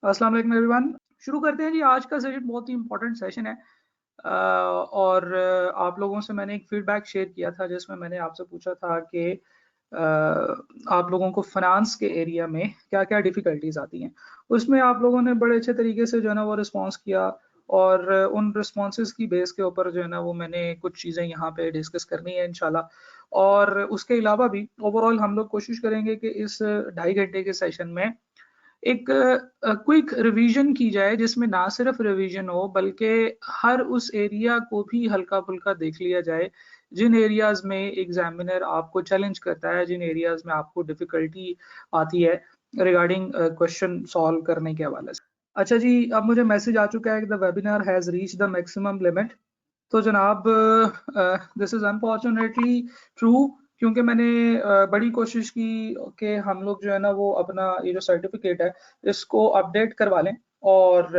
अस्सलाम वालेकुम एवरीवन। शुरू करते हैं जी। आज का सेशन बहुत ही इम्पोर्टेंट सेशन है। और आप लोगों से मैंने एक फीडबैक शेयर किया था जिसमें मैंने आपसे पूछा था कि आप लोगों को फाइनेंस के एरिया में क्या क्या डिफ़िकल्टीज आती हैं। उसमें आप लोगों ने बड़े अच्छे तरीके से जो है ना वो रिस्पॉन्स किया, और उन रिस्पॉन्सेज की बेस के ऊपर जो है ना वो मैंने कुछ चीज़ें यहाँ पे डिस्कस करनी है इंशाल्लाह। और उसके अलावा भी ओवरऑल हम लोग कोशिश करेंगे कि इस 2.5 घंटे के सेशन में एक क्विक रिवीजन की जाए, जिसमें ना सिर्फ रिवीजन हो बल्कि हर उस एरिया को भी हल्का फुल्का देख लिया जाए जिन एरियाज में एग्जामिनर आपको चैलेंज करता है, जिन एरियाज में आपको डिफिकल्टी आती है रिगार्डिंग क्वेश्चन सॉल्व करने के हवाले से। अच्छा जी, अब मुझे मैसेज आ चुका है कि the webinar has reach the maximum limit. तो जनाब, दिस इज अनफॉर्चुनेटली ट्रू, क्योंकि मैंने बड़ी कोशिश की कि हम लोग जो है ना वो अपना ये जो सर्टिफिकेट है इसको अपडेट करवा लें। और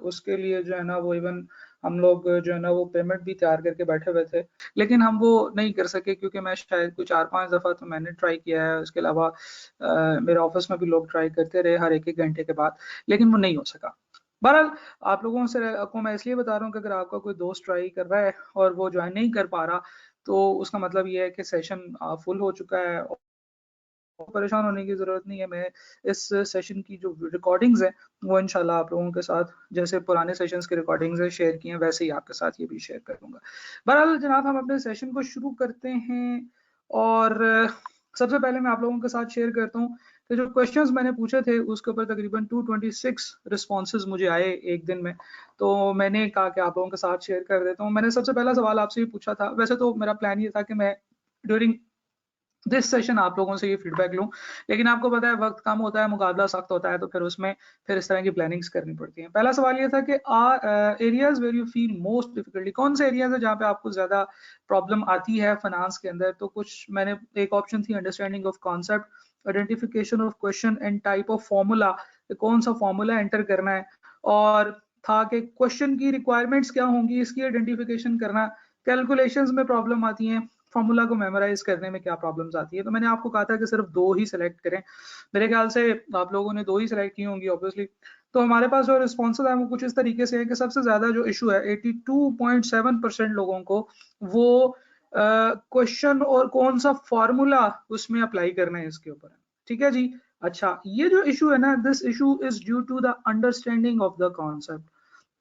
उसके लिए जो है ना वो इवन हम लोग जो है ना वो पेमेंट भी तैयार करके बैठे हुए थे, लेकिन हम वो नहीं कर सके क्योंकि मैं शायद कुछ 4-5 दफ़ा तो मैंने ट्राई किया है। उसके अलावा मेरे ऑफिस में भी लोग ट्राई करते रहे हर एक एक घंटे के बाद, लेकिन वो नहीं हो सका। बहरहाल, आप लोगों से आपको मैं इसलिए बता रहा हूँ कि अगर आपका कोई दोस्त ट्राई कर रहा है और वो ज्वाइन नहीं कर पा रहा, तो उसका मतलब ये है कि सेशन फुल हो चुका है। और परेशान होने की ज़रूरत नहीं है। मैं इस सेशन की जो रिकॉर्डिंग्स हैं वो इंशाल्लाह आप लोगों के साथ, जैसे पुराने सेशंस की रिकॉर्डिंग्स हैं शेयर की हैं, वैसे ही आपके साथ ये भी शेयर करूँगा। बहरहाल जनाब, हम अपने सेशन को शुरू करते हैं। और सबसे पहले मैं आप लोगों के साथ शेयर करता हूँ कि जो क्वेश्चंस मैंने पूछे थे उसके ऊपर तकरीबन 226 रिस्पॉन्सेज मुझे आए एक दिन में। तो मैंने कहा कि आप लोगों के साथ शेयर कर देता हूँ। मैंने सबसे पहला सवाल आपसे ये पूछा था, वैसे तो मेरा प्लान ये था कि मैं ड्यूरिंग दिस सेशन आप लोगों से ये फीडबैक लूं, लेकिन आपको पता है वक्त कम होता है, मुकाबला सख्त होता है, तो फिर उसमें फिर इस तरह की प्लानिंग्स करनी पड़ती है। पहला सवाल ये था कि areas where you feel most difficulty, कौन से एरियाज है जहाँ पे आपको ज्यादा प्रॉब्लम आती है फाइनेंस के अंदर। तो कुछ मैंने, एक ऑप्शन थी understanding of concept, identification of question and type of formula, कौन सा फॉर्मूला एंटर करना है। और था कि क्वेश्चन की रिक्वायरमेंट्स क्या होंगी इसकी आइडेंटिफिकेशन करना, कैलकुलेशंस में प्रॉब्लम आती हैं, फॉर्मूला को मेमोराइज करने में क्या प्रॉब्लम्स आती है। तो मैंने आपको कहा था कि सिर्फ दो ही सिलेक्ट करें। मेरे ख्याल से आप लोगों ने दो ही सिलेक्ट की होंगी ऑब्वियसली। तो हमारे पास जो रिस्पॉन्सेज है वो कुछ इस तरीके से है कि सबसे ज्यादा जो इशू है 82.7% लोगों को वो क्वेश्चन और कौन सा फॉर्मूला उसमें अप्लाई करना है इसके ऊपर है। ठीक है जी। अच्छा, ये जो इशू है ना, this issue is due to the understanding of the concept.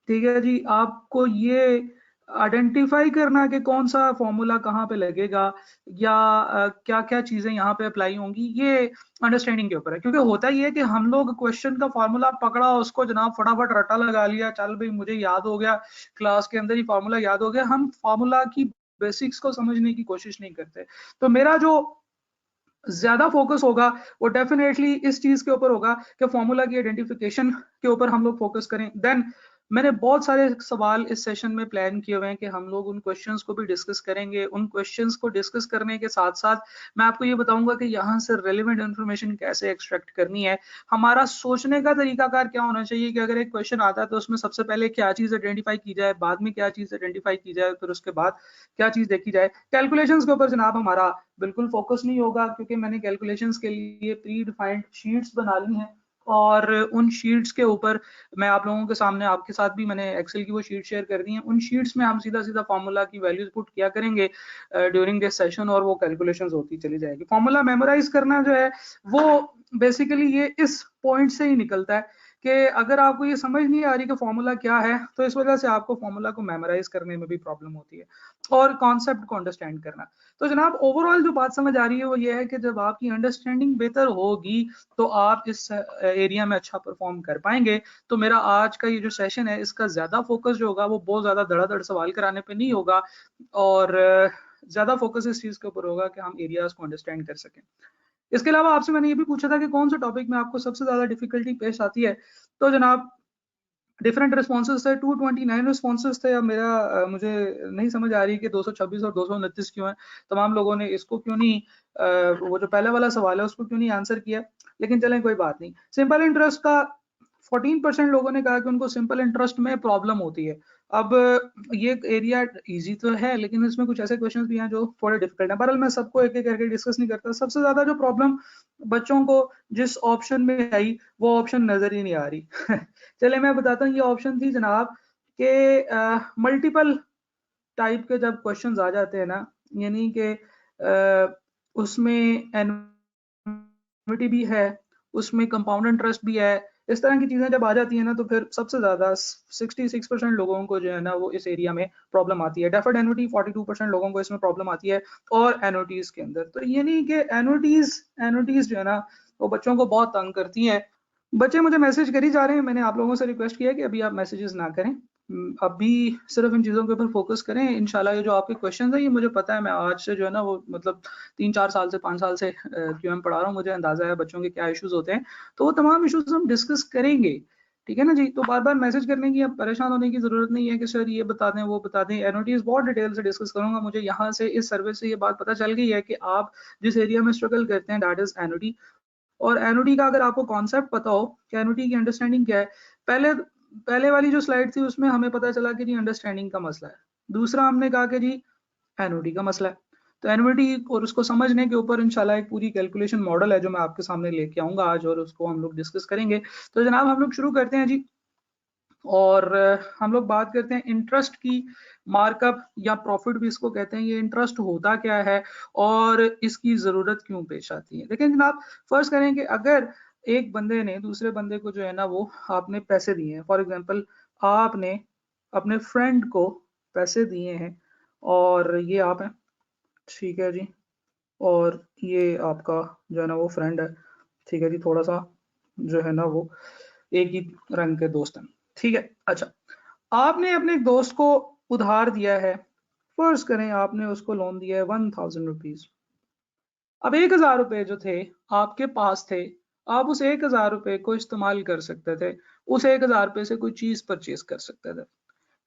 ठीक है जी, आपको ये आइडेंटिफाई करना कि कौन सा फॉर्मूला कहाँ पे लगेगा या क्या क्या चीजें यहाँ पे अप्लाई होंगी, ये अंडरस्टैंडिंग के ऊपर है। क्योंकि होता ही है कि हम लोग क्वेश्चन का फॉर्मूला पकड़ा, उसको जनाब फटाफट रट्टा लगा लिया, चल भाई मुझे याद हो गया, क्लास के अंदर ही फॉर्मूला याद हो गया, हम फॉर्मूला की बेसिक्स को समझने की कोशिश नहीं करते। तो मेरा जो ज्यादा फोकस होगा वो डेफिनेटली इस चीज के ऊपर होगा कि फॉर्मूला की आइडेंटिफिकेशन के ऊपर हम लोग फोकस करें। देन मैंने बहुत सारे सवाल इस सेशन में प्लान किए हुए हैं कि हम लोग उन क्वेश्चंस को भी डिस्कस करेंगे। उन क्वेश्चंस को डिस्कस करने के साथ साथ मैं आपको ये बताऊंगा कि यहाँ से रेलिवेंट इंफॉर्मेशन कैसे एक्सट्रैक्ट करनी है। हमारा सोचने का तरीकाकार क्या होना चाहिए कि अगर एक क्वेश्चन आता है तो उसमें सबसे पहले क्या चीज आइडेंटिफाई की जाए, बाद में क्या चीज आइडेंटिफाई की जाए, फिर उसके बाद क्या चीज देखी जाए। कैलकुलेशंस के ऊपर जनाब हमारा बिल्कुल फोकस नहीं होगा, क्योंकि मैंने कैलकुलेशंस के लिए प्री डिफाइंड शीट्स बना ली हैं। और उन शीट्स के ऊपर मैं आप लोगों के सामने, आपके साथ भी मैंने एक्सेल की वो शीट शेयर कर दी है। उन शीट्स में हम सीधा सीधा फार्मूला की वैल्यूज पुट किया करेंगे ड्यूरिंग दिस सेशन, और वो कैलकुलेशंस होती चली जाएगी। फार्मूला मेमोराइज करना जो है वो बेसिकली ये इस पॉइंट से ही निकलता है कि अगर आपको ये समझ नहीं आ रही कि फॉर्मूला क्या है, तो इस वजह से आपको फॉर्मूला को मेमोराइज करने में भी प्रॉब्लम होती है और कॉन्सेप्ट को अंडरस्टैंड करना। तो जनाब, ओवरऑल जो बात समझ आ रही है वो ये है कि जब आपकी अंडरस्टैंडिंग बेहतर होगी तो आप इस एरिया में अच्छा परफॉर्म कर पाएंगे। तो मेरा आज का ये जो सेशन है इसका ज्यादा फोकस जो होगा वो बहुत ज्यादा धड़ाधड़ सवाल कराने पे नहीं होगा, और ज्यादा फोकस इस चीज के ऊपर होगा कि हम एरियाज को अंडरस्टैंड कर सकें। इसके अलावा आपसे मैंने ये भी पूछा था कि कौन से टॉपिक में आपको सबसे ज्यादा डिफिकल्टी पेश आती है। तो जनाब, डिफरेंट रिस्पॉन्सेज थे, 229 रिस्पॉन्सेज थे। अब मेरा मुझे नहीं समझ आ रही कि 226 और 229 क्यों है। तमाम लोगों ने इसको क्यों नहीं, वो जो पहले वाला सवाल है उसको क्यों नहीं आंसर किया। लेकिन चलें, कोई बात नहीं। सिंपल इंटरेस्ट का 14% लोगों ने कहा कि उनको सिंपल इंटरेस्ट में प्रॉब्लम होती है। अब ये एरिया इजी तो है, लेकिन इसमें कुछ ऐसे क्वेश्चंस भी हैं जो थोड़े डिफिकल्ट हैं। बहरहाल मैं सबको एक एक करके डिस्कस नहीं करता। सबसे ज्यादा जो प्रॉब्लम बच्चों को जिस ऑप्शन में आई वो ऑप्शन नजर ही नहीं आ रही। चले मैं बताता हूँ, ये ऑप्शन थी जनाब के मल्टीपल टाइप के जब क्वेश्चंस आ जाते हैं ना, यानी कि उसमें एन्युटी भी है, उसमें कंपाउंड इंटरेस्ट भी है, इस तरह की चीजें जब आ जाती है ना, तो फिर सबसे ज्यादा 66% लोगों को जो है ना वो इस एरिया में प्रॉब्लम आती है। डेफर्ड एन्युटी 42% लोगों को इसमें प्रॉब्लम आती है, और एन्युटीज के अंदर तो ये नहीं कि एन्युटीज जो है ना वो बच्चों को बहुत तंग करती है। बच्चे मुझे मैसेज कर ही जा रहे हैं, मैंने आप लोगों से रिक्वेस्ट किया कि अभी आप मैसेजेस ना करें, अभी सिर्फ इन चीज़ों के ऊपर फोकस करें। इंशाल्लाह ये जो आपके क्वेश्चन है ये मुझे पता है, मैं आज से जो है ना वो मतलब 3-4 साल से 5 साल से क्यूएम पढ़ा रहा हूँ, मुझे अंदाजा है बच्चों के क्या इश्यूज होते हैं, तो वो तमाम इश्यूज हम डिस्कस करेंगे। ठीक है ना जी, तो बार बार मैसेज करने की, अब परेशान होने की जरूरत नहीं है कि सर ये बता दें वो बता दें। एनओटीज बहुत डिटेल से डिस्कस करूंगा। मुझे यहाँ से इस सर्वे से ये बात पता चल गई है कि आप जिस एरिया में स्ट्रगल करते हैं दैट इज एनओटी। और एनओटी का अगर आपको कॉन्सेप्ट पता हो कि एनओटी की अंडरस्टैंडिंग क्या है, पहले पहले वाली जो स्लाइड थी उसमें हमें पता चला कि जी अंडरस्टैंडिंग का मसला है, दूसरा हमने कहा कि जी एनओटी का मसला है। तो एनओटी और उसको समझने के ऊपर इंशाल्लाह एक पूरी कैलकुलेशन मॉडल है जो मैं आपके सामने लेके आऊंगा आज, और उसको हम लोग डिस्कस करेंगे। तो जनाब हम लोग शुरू करते हैं जी, और हम लोग बात करते हैं इंटरेस्ट की। मार्कअप या प्रॉफिट भी इसको कहते हैं। ये इंटरेस्ट होता क्या है और इसकी जरूरत क्यों पेश आती है। लेकिन जनाब फर्ज करें कि अगर एक बंदे ने दूसरे बंदे को जो है ना वो आपने पैसे दिए हैं, फॉर एग्जांपल आपने अपने फ्रेंड को पैसे दिए हैं, और ये आप हैं, ठीक है जी, और ये आपका जो है ना वो फ्रेंड है, ठीक है जी, थोड़ा सा जो है ना वो एक ही रंग के दोस्त हैं, ठीक है। अच्छा, आपने अपने एक दोस्त को उधार दिया है, फर्ज करें आपने उसको लोन दिया है 1000 रुपीज। अब 1000 रुपए जो थे आपके पास थे, आप उस 1000 रुपए को इस्तेमाल कर सकते थे, उस 1000 रुपए से कोई चीज परचेज कर सकते थे।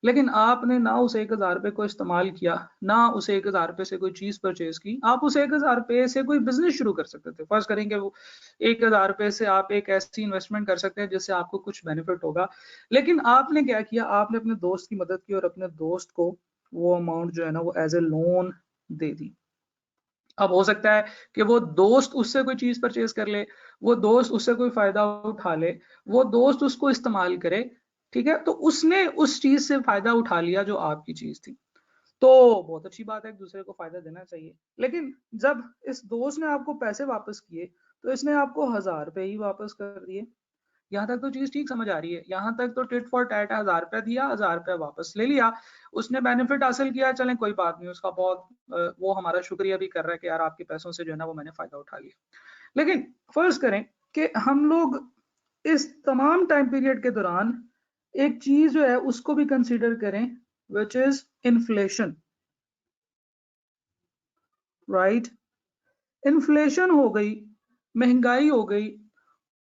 लेकिन आपने ना उस 1000 रुपए को इस्तेमाल किया, ना उस 1000 रुपए से कोई चीज परचेज की। आप उस 1000 रुपए से कोई बिजनेस शुरू कर सकते थे। फर्ज करेंगे वो 1000 रुपए से आप एक ऐसी इन्वेस्टमेंट कर सकते हैं जिससे आपको कुछ बेनिफिट होगा। लेकिन आपने क्या किया, आपने अपने दोस्त की मदद की और अपने दोस्त को वो अमाउंट जो है ना वो एज ए लोन दे दी। अब हो सकता है कि वो दोस्त उससे कोई चीज परचेज कर ले, वो दोस्त उससे कोई फायदा उठा ले, वो दोस्त उसको इस्तेमाल करे, ठीक है, तो उसने उस चीज से फायदा उठा लिया जो आपकी चीज थी। तो बहुत अच्छी बात है, एक दूसरे को फायदा देना चाहिए। लेकिन जब इस दोस्त ने आपको पैसे वापस किए तो इसने आपको 1000 रुपए ही वापस कर दिए। यहाँ तक तो चीज ठीक समझ आ रही है, यहाँ तक तो टिट फॉर टैट, 1000 रुपया दिया, 1000 रुपया वापस ले लिया, उसने बेनिफिट हासिल किया, चलें कोई बात नहीं, उसका बहुत वो हमारा शुक्रिया भी कर रहा है कि यार आपके पैसों से जो है ना वो मैंने फायदा उठा लिया। लेकिन फर्ज करें कि हम लोग इस तमाम टाइम पीरियड के दौरान एक चीज जो है उसको भी कंसीडर करें, which is inflation, right. Inflation हो गई, महंगाई हो गई,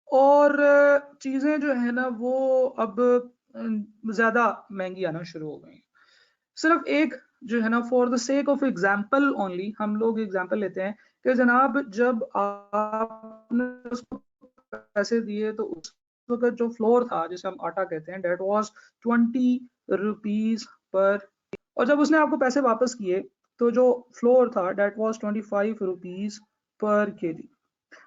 और चीजें जो है ना वो अब ज्यादा महंगी आना शुरू हो गई। सिर्फ एक जो है ना for the sake of example only हम लोग एग्जाम्पल लेते हैं कि जनाब जब आपने उसको पैसे दिए तो उस वक्त जो फ्लोर था जिसे हम आटा कहते हैं डेट वाज 20 रुपीज पर, और जब उसने आपको पैसे वापस किए तो जो फ्लोर था that was 25 rupees per KG.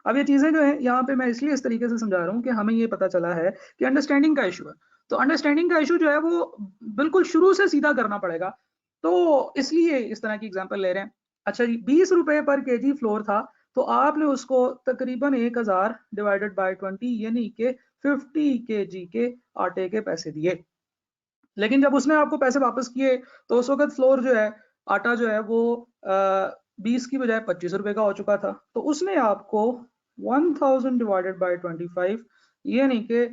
अब ये चीजें जो है यहाँ पे मैं इसलिए इस तरीके से समझा रहा हूँ कि हमें ये पता चला है कि अंडरस्टैंडिंग का इशू है। तो अंडरस्टैंडिंग का इशू जो है वो बिल्कुल शुरू से सीधा करना पड़ेगा, तो इसलिए इस तरह की एग्जांपल ले रहे हैं। अच्छा जी, 20 रुपए पर केजी फ्लोर था, तो आपने उसको तकरीबन 1000 डिवाइडेड बाय 20 यानी कि 50 kg के आटे के पैसे दिए। लेकिन जब उसने आपको पैसे वापस किए तो उस वक्त फ्लोर जो है, आटा जो है वो 20 की बजाय 25 रुपए का हो चुका था, तो उसने आपको 1000 डिवाइडेड बाय 25 यानी कि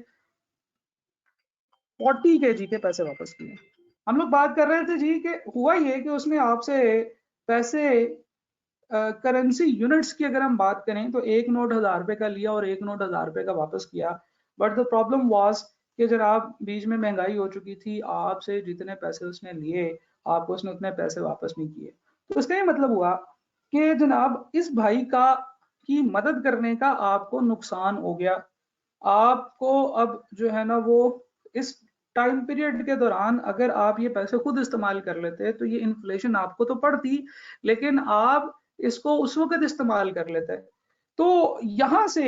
40 kg के पैसे वापस किए। हम लोग बात कर रहे थे जी कि हुआ ये कि उसने आपसे पैसे, करेंसी यूनिट्स की अगर हम बात करें तो एक नोट 1000 रुपए का लिया और एक नोट 1000 रुपए का वापस किया। बट द प्रॉब्लम वाज कि जनाब बीच में महंगाई हो चुकी थी, आपसे जितने पैसे उसने लिए आपको उसने उतने पैसे वापस नहीं किए। तो इसका ये मतलब हुआ कि जनाब इस भाई का की मदद करने का आपको नुकसान हो गया। आपको अब जो है ना वो इस टाइम पीरियड के दौरान अगर आप ये पैसे खुद इस्तेमाल कर लेते तो ये इन्फ्लेशन आपको तो पड़ती, लेकिन आप इसको उस वक्त इस्तेमाल कर लेते। तो यहां से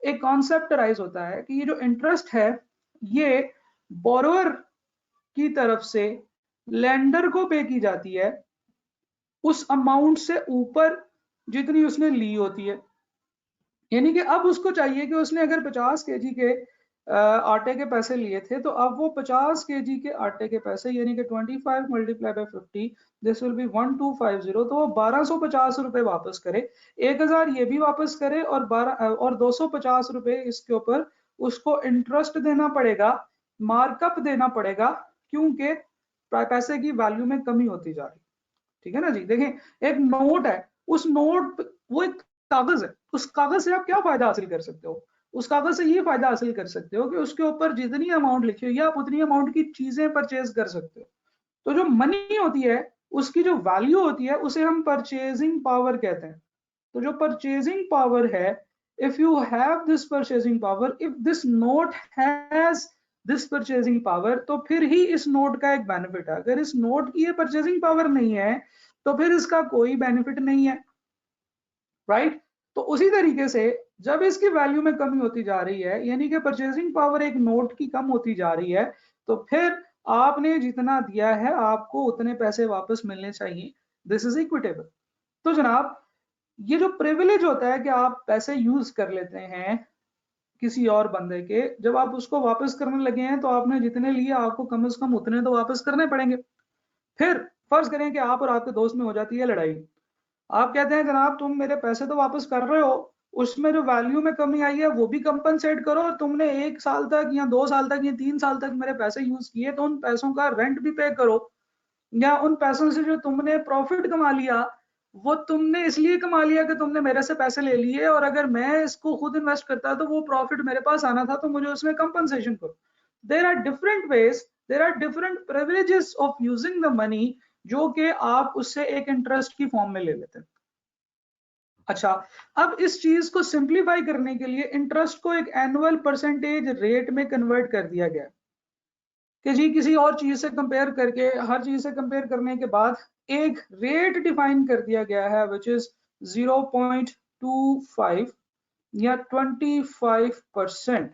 एक कॉन्सेप्ट राइज होता है कि ये जो इंटरेस्ट है ये बोरोअर की तरफ से लेंडर को पे की जाती है उस अमाउंट से ऊपर जितनी उसने ली होती है। यानी कि अब उसको चाहिए कि उसने अगर 50 केजी के आटे के पैसे लिए थे तो अब वो 50 केजी के आटे के पैसे यानी कि 25 multiply by 50 this will B 1250, तो वो 1250 रुपए वापस करे, 1000 ये भी वापस करे और 250 रुपए इसके ऊपर उसको इंटरेस्ट देना पड़ेगा, मार्कअप देना पड़ेगा, क्योंकि पैसे की वैल्यू में कमी होती जा रही। ठीक है ना जी। देखें एक नोट है, उस नोट वो एक कागज है, उस कागज से आप क्या फायदा हासिल कर सकते हो? उस कागज से ये फायदा हासिल कर सकते हो कि उसके ऊपर जितनी अमाउंट लिखी हुई है आप उतनी अमाउंट की चीजें परचेज कर सकते हो। तो जो मनी होती है उसकी जो वैल्यू होती है उसे हम परचेजिंग पावर कहते हैं। तो जो परचेजिंग पावर है, if you have this purchasing power, if this note has this purchasing power, तो फिर ही इस नोट का एक बेनिफिट है। अगर इस नोट की ये परचेजिंग पावर नहीं है तो फिर इसका कोई बेनिफिट नहीं है, राइट। तो उसी तरीके से जब इसकी वैल्यू में कमी होती जा रही है, यानी कि परचेजिंग पावर एक नोट की कम होती जा रही है, तो फिर आपने जितना दिया है आपको उतने पैसे वापस मिलने चाहिए। This is equitable. तो जनाब ये जो प्रिविलेज होता है कि आप पैसे यूज कर लेते हैं किसी और बंदे के, जब आप उसको वापस करने लगे हैं तो आपने जितने लिए आपको कम से कम उतने तो वापस करने पड़ेंगे। फिर फर्ज करें कि आप और आपके दोस्त में हो जाती है लड़ाई, आप कहते हैं जनाब तुम मेरे पैसे तो वापस कर रहे हो, उसमें जो वैल्यू में कमी आई है वो भी कंपनसेट करो, और तुमने 1 साल तक या 2 साल तक या 3 साल तक मेरे पैसे यूज किए तो उन पैसों का रेंट भी पे करो, या उन पैसों से जो तुमने प्रॉफिट कमा लिया वो तुमने इसलिए कमा लिया कि तुमने मेरे से पैसे ले लिए, और अगर मैं इसको खुद इन्वेस्ट करता तो वो प्रॉफिट मेरे पास आना था, तो मुझे उसमें कंपनसेशन करो। There are different ways, there are different privileges of using the money, जो कि आप उससे एक इंटरेस्ट की फॉर्म में ले लेते हैं। अच्छा, अब इस चीज को सिंप्लीफाई करने के लिए इंटरेस्ट को एक एनुअल परसेंटेज रेट में कन्वर्ट कर दिया गया कि जी किसी और चीज से कंपेयर करके, हर चीज से कंपेयर करने के बाद एक रेट डिफाइन कर दिया गया है विच इज 0.25 या 25%।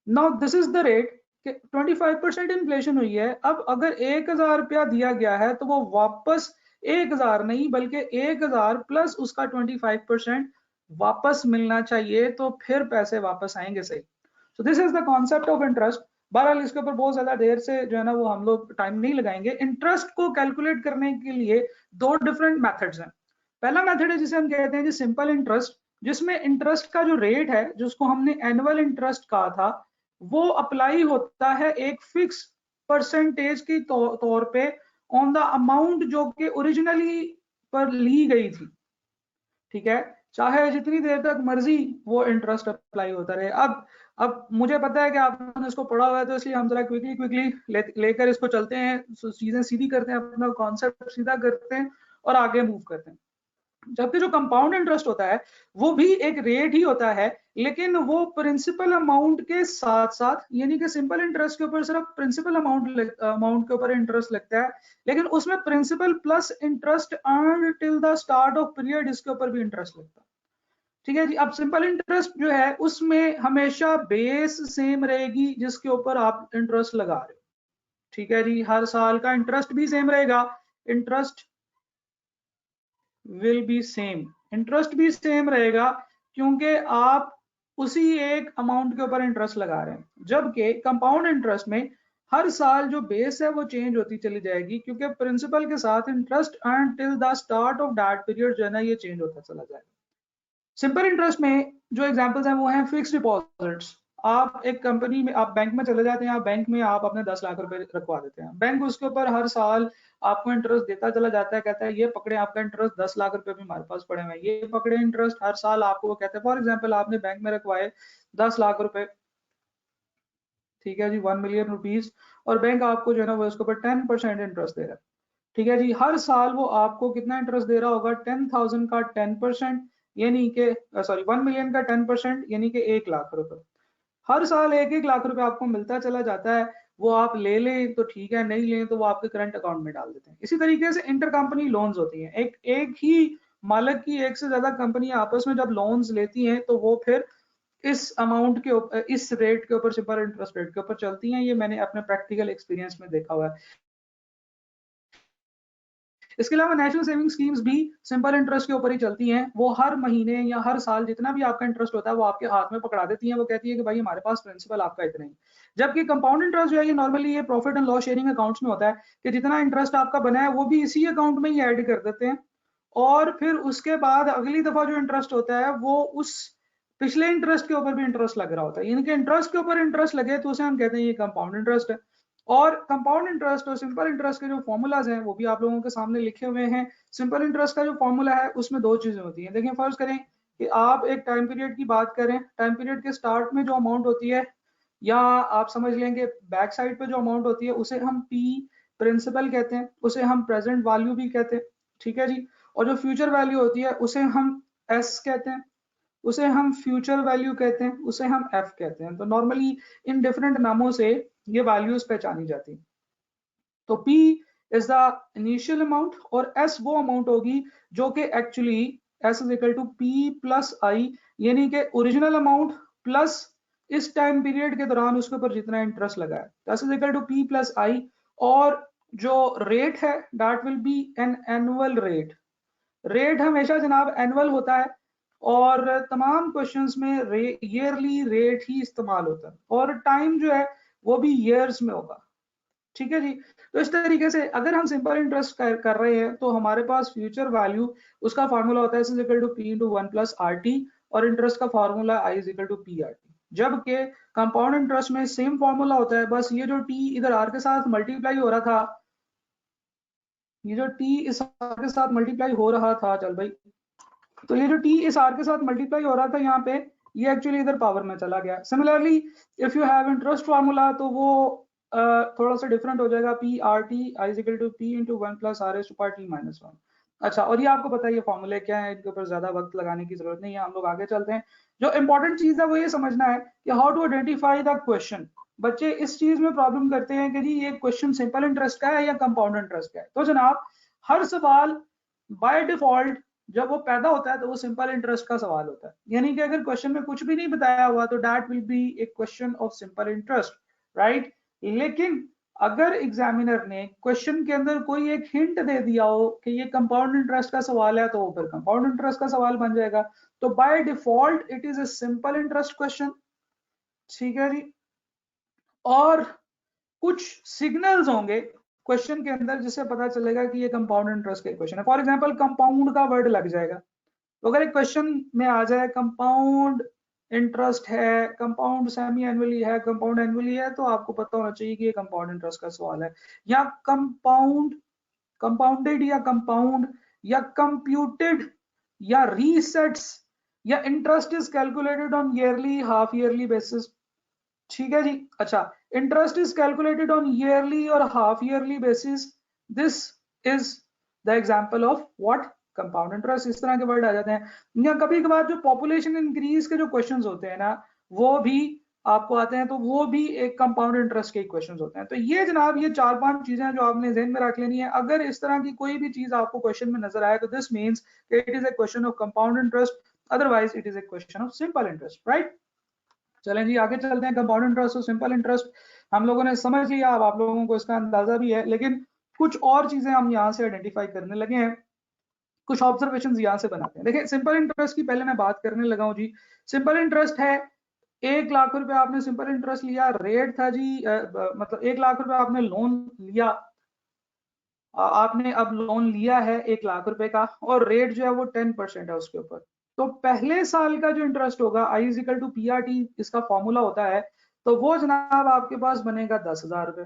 Now this is the rate कि 25% इन्फ्लेशन हुई है। अब अगर 1000 रुपया दिया गया है तो वो वापस 1000 नहीं बल्कि 1000 प्लस उसका 25% वापस मिलना चाहिए, तो फिर पैसे वापस आएंगे सही। So this is the concept of interest. बहरहाल इसके ऊपर बहुत ज्यादा देर से जो है ना वो हम लोग टाइम नहीं लगाएंगे। इंटरेस्ट को कैलकुलेट करने के लिए दो डिफरेंट मेथड्स हैं। पहला मेथड है जिसे हम कहते हैं जी सिंपल इंटरेस्ट, जिसमें इंटरेस्ट का जो रेट है जिसको हमने एनुअल इंटरेस्ट कहा था वो अप्लाई होता है एक फिक्स परसेंटेज की तौर पे ऑन द अमाउंट जो कि ओरिजिनली पर ली गई थी। ठीक है, चाहे जितनी देर तक मर्जी वो इंटरेस्ट अप्लाई होता रहे। अब मुझे पता है कि आपने इसको पढ़ा हुआ है, तो इसलिए हम जरा क्विकली लेकर इसको चलते हैं, चीजें सीधी करते हैं, अपना कॉन्सेप्ट सीधा करते हैं और आगे मूव करते हैं। जबकि जो कंपाउंड इंटरेस्ट होता है वो भी एक रेट ही होता है, लेकिन वो प्रिंसिपल अमाउंट के साथ साथ, यानी कि सिंपल इंटरेस्ट के ऊपर सिर्फ प्रिंसिपल अमाउंट के ऊपर इंटरेस्ट लगता है, लेकिन उसमें principal plus interest earn till the start of period, इसके ऊपर भी इंटरेस्ट लगता है। ठीक है जी। अब सिंपल इंटरेस्ट जो है उसमें हमेशा बेस सेम रहेगी जिसके ऊपर आप इंटरेस्ट लगा रहे हो। ठीक है जी, हर साल का इंटरेस्ट भी सेम रहेगा, interest will be same, interest भी सेम रहेगा क्योंकि आप उसी एक अमाउंट के ऊपर इंटरेस्ट लगा रहे हैं। जबकि कंपाउंड इंटरेस्ट में हर साल जो बेस है वो चेंज होती चली जाएगी, क्योंकि प्रिंसिपल के साथ interest earn till the start of that period जो है ना ये चेंज होता चला जाएगा। सिंपल इंटरेस्ट में जो एग्जांपल्स हैं वो हैं फिक्स्ड डिपॉजिट्स। आप एक कंपनी में, आप बैंक में चले जाते हैं, आप बैंक में आप अपने 10 लाख रुपए रखवा देते हैं, बैंक उसके ऊपर हर साल आपको इंटरेस्ट देता चला जाता है, कहता है ये पकड़े आपका इंटरेस्ट 10 लाख रुपए भी हमारे पास पड़े हुए हैं, ये पकड़े इंटरेस्ट हर साल आपको, वो कहते हैं फॉर एग्जाम्पल आपने बैंक में रखवाए 10 लाख रुपए, ठीक है जी, 1 मिलियन रुपीज, और बैंक आपको जो है ना वो उसके ऊपर 10% इंटरेस्ट दे रहा है। ठीक है जी, हर साल वो आपको कितना इंटरेस्ट दे रहा होगा, 10,000 का 10%, यानी कि 1 मिलियन का 10% यानी कि 1 लाख रुपए। हर साल 1-1 लाख रुपए आपको मिलता चला जाता है, वो आप ले लें तो ठीक है, नहीं लें तो वो आपके करंट अकाउंट में डाल देते हैं। इसी तरीके से इंटर कंपनी लोन्स होती हैं, एक ही मालिक की एक से ज्यादा कंपनी आपस में जब लोन्स लेती हैं तो वो फिर इस अमाउंट के ऊपर, इस रेट के ऊपर, सिंपल इंटरेस्ट रेट के ऊपर चलती हैं। ये मैंने अपने प्रैक्टिकल एक्सपीरियंस में देखा हुआ है। इसके अलावा नेशनल सेविंग स्कीम्स भी सिंपल इंटरेस्ट के ऊपर ही चलती हैं। वो हर महीने या हर साल जितना भी आपका इंटरेस्ट होता है वो आपके हाथ में पकड़ा देती हैं। वो कहती है कि भाई हमारे पास प्रिंसिपल आपका इतना ही। जबकि कंपाउंड इंटरेस्ट जो है ये नॉर्मली ये profit and loss sharing accounts में होता है कि जितना इंटरेस्ट आपका बना है वो भी इसी अकाउंट में ही ऐड कर देते हैं, और फिर उसके बाद अगली दफा जो इंटरेस्ट होता है वो उस पिछले इंटरेस्ट के ऊपर भी इंटरेस्ट लग रहा होता है। यानी कि इंटरेस्ट के ऊपर इंटरेस्ट लगे तो उसे हम कहते हैं ये कंपाउंड इंटरेस्ट है। और कंपाउंड इंटरेस्ट और सिंपल इंटरेस्ट के जो फॉर्मूलाज हैं वो भी आप लोगों के सामने लिखे हुए हैं। सिंपल इंटरेस्ट का जो फॉर्मूला है उसमें दो चीजें होती हैं। देखिए, फर्ज करें कि आप एक टाइम पीरियड की बात करें, टाइम पीरियड के स्टार्ट में जो अमाउंट होती है, या आप समझ लेंगे बैक साइड पे जो अमाउंट होती है, उसे हम पी प्रिंसिपल कहते हैं, उसे हम प्रेजेंट वैल्यू भी कहते हैं, ठीक है जी। और जो फ्यूचर वैल्यू होती है उसे हम एस कहते हैं, उसे हम फ्यूचर वैल्यू कहते हैं, उसे हम एफ कहते हैं। तो नॉर्मली इन डिफरेंट नामों से ये वैल्यूज पहचानी जाती हैं। तो P is the initial amount और S वो अमाउंट होगी जो कि actually S is equal to P plus I, यानी कि ओरिजिनल अमाउंट प्लस इस टाइम पीरियड के दौरान उसके ऊपर जितना इंटरेस्ट लगा है। S is equal to P plus I, और जो रेट है that will be an annual rate. Rate हमेशा जनाब एनुअल होता है, और तमाम क्वेश्चंस में ईयरली रेट ही इस्तेमाल होता है, और टाइम जो है वो भी ईयर्स में होगा, ठीक है जी। तो इस तरीके से अगर हम सिंपल इंटरेस्ट कर रहे हैं तो हमारे पास फ्यूचर वैल्यू, उसका फार्मूला होता है is equal to P into 1 plus R T, और इंटरेस्ट का formula I is equal to P R T. जबकि कंपाउंड इंटरेस्ट में सेम फार्मूला होता है, बस ये जो टी इधर आर के साथ मल्टीप्लाई हो रहा था, ये जो टी इस आर के साथ मल्टीप्लाई हो रहा था, चल भाई, तो ये जो टी इस आर के साथ मल्टीप्लाई हो रहा था यहाँ पे, ये एक्चुअली इधर पावर में चला गया। Similarly if you have interest formula तो वो थोड़ा सा डिफरेंट हो जाएगा, P R T I is equal to P into 1 plus R S to power T minus 1। अच्छा, और ये आपको पता है ये फॉर्मूले क्या है, इनके ऊपर ज्यादा वक्त लगाने की जरूरत नहीं है, हम लोग आगे चलते हैं। जो इंपॉर्टेंट चीज है वो ये समझना है कि how to identify the question. बच्चे इस चीज में प्रॉब्लम करते हैं कि जी ये क्वेश्चन सिंपल इंटरेस्ट का है या कंपाउंड इंटरेस्ट का है। तो जनाब हर सवाल बाय डिफॉल्ट जब वो पैदा होता है तो वो सिंपल इंटरेस्ट का सवाल होता है। यानी कि अगर क्वेश्चन में कुछ भी नहीं बताया हुआ तो that will B A question of simple interest, right. लेकिन अगर एग्जामिनर ने क्वेश्चन के अंदर कोई एक हिंट दे दिया हो कि ये कंपाउंड इंटरेस्ट का सवाल है तो वो फिर कंपाउंड इंटरेस्ट का सवाल बन जाएगा। तो by default it is a simple interest question, ठीक है जी। और कुछ सिग्नल्स होंगे क्वेश्चन के अंदर जिससे पता चलेगा कि ये कंपाउंड इंटरेस्ट का क्वेश्चन है। फॉर एग्जांपल कंपाउंड का वर्ड लग जाएगा, तो अगर एक क्वेश्चन में आ जाए कंपाउंड इंटरेस्ट है, कंपाउंड सेमी एनुअली है, कंपाउंड एनुअली है, तो आपको पता होना चाहिए कि ये कंपाउंड इंटरेस्ट का सवाल है। या कंपाउंड, कंपाउंडेड या कंपाउंड या कंप्यूटेड या रीसेट्स या interest is calculated on yearly half yearly basis, ठीक है जी। अच्छा, interest is calculated on yearly और half yearly basis, this is the example of what compound interest. इस तरह के वर्ड आ जाते हैं। या कभी कभार जो पॉपुलेशन इंक्रीज के जो क्वेश्चंस होते हैं ना वो भी आपको आते हैं, तो वो भी एक कंपाउंड इंटरेस्ट के क्वेश्चंस होते हैं। तो ये जनाब ये 4-5 चीजें जो आपने ध्यान में रख लेनी है। अगर इस तरह की कोई भी चीज आपको क्वेश्चन में नजर आए तो this means it is a question of compound interest, otherwise it is a question of simple interest, right. चलें जी आगे चलते हैं। कंपाउंड इंटरेस्ट और सिंपल इंटरेस्ट हम लोगों ने समझ लिया, अब आप लोगों को इसका अंदाजा भी है, लेकिन कुछ और चीजें हम यहाँ से आइडेंटिफाई करने लगे हैं, कुछ ऑब्जर्वेशन यहाँ से बनाते हैं। देखिए सिंपल इंटरेस्ट की पहले मैं बात करने लगा हूँ जी। सिंपल इंटरेस्ट है 1 लाख रुपए आपने सिंपल इंटरेस्ट लिया, रेट था जी मतलब 1 लाख रुपए आपने लोन लिया, आपने अब लोन लिया है 1 लाख रुपए का, और रेट जो है वो 10% है उसके ऊपर। तो पहले साल का जो इंटरेस्ट होगा I is equal to P R T, इसका फॉर्मूला होता है, तो वो जनाब आपके पास बनेगा 10,000 रुपए,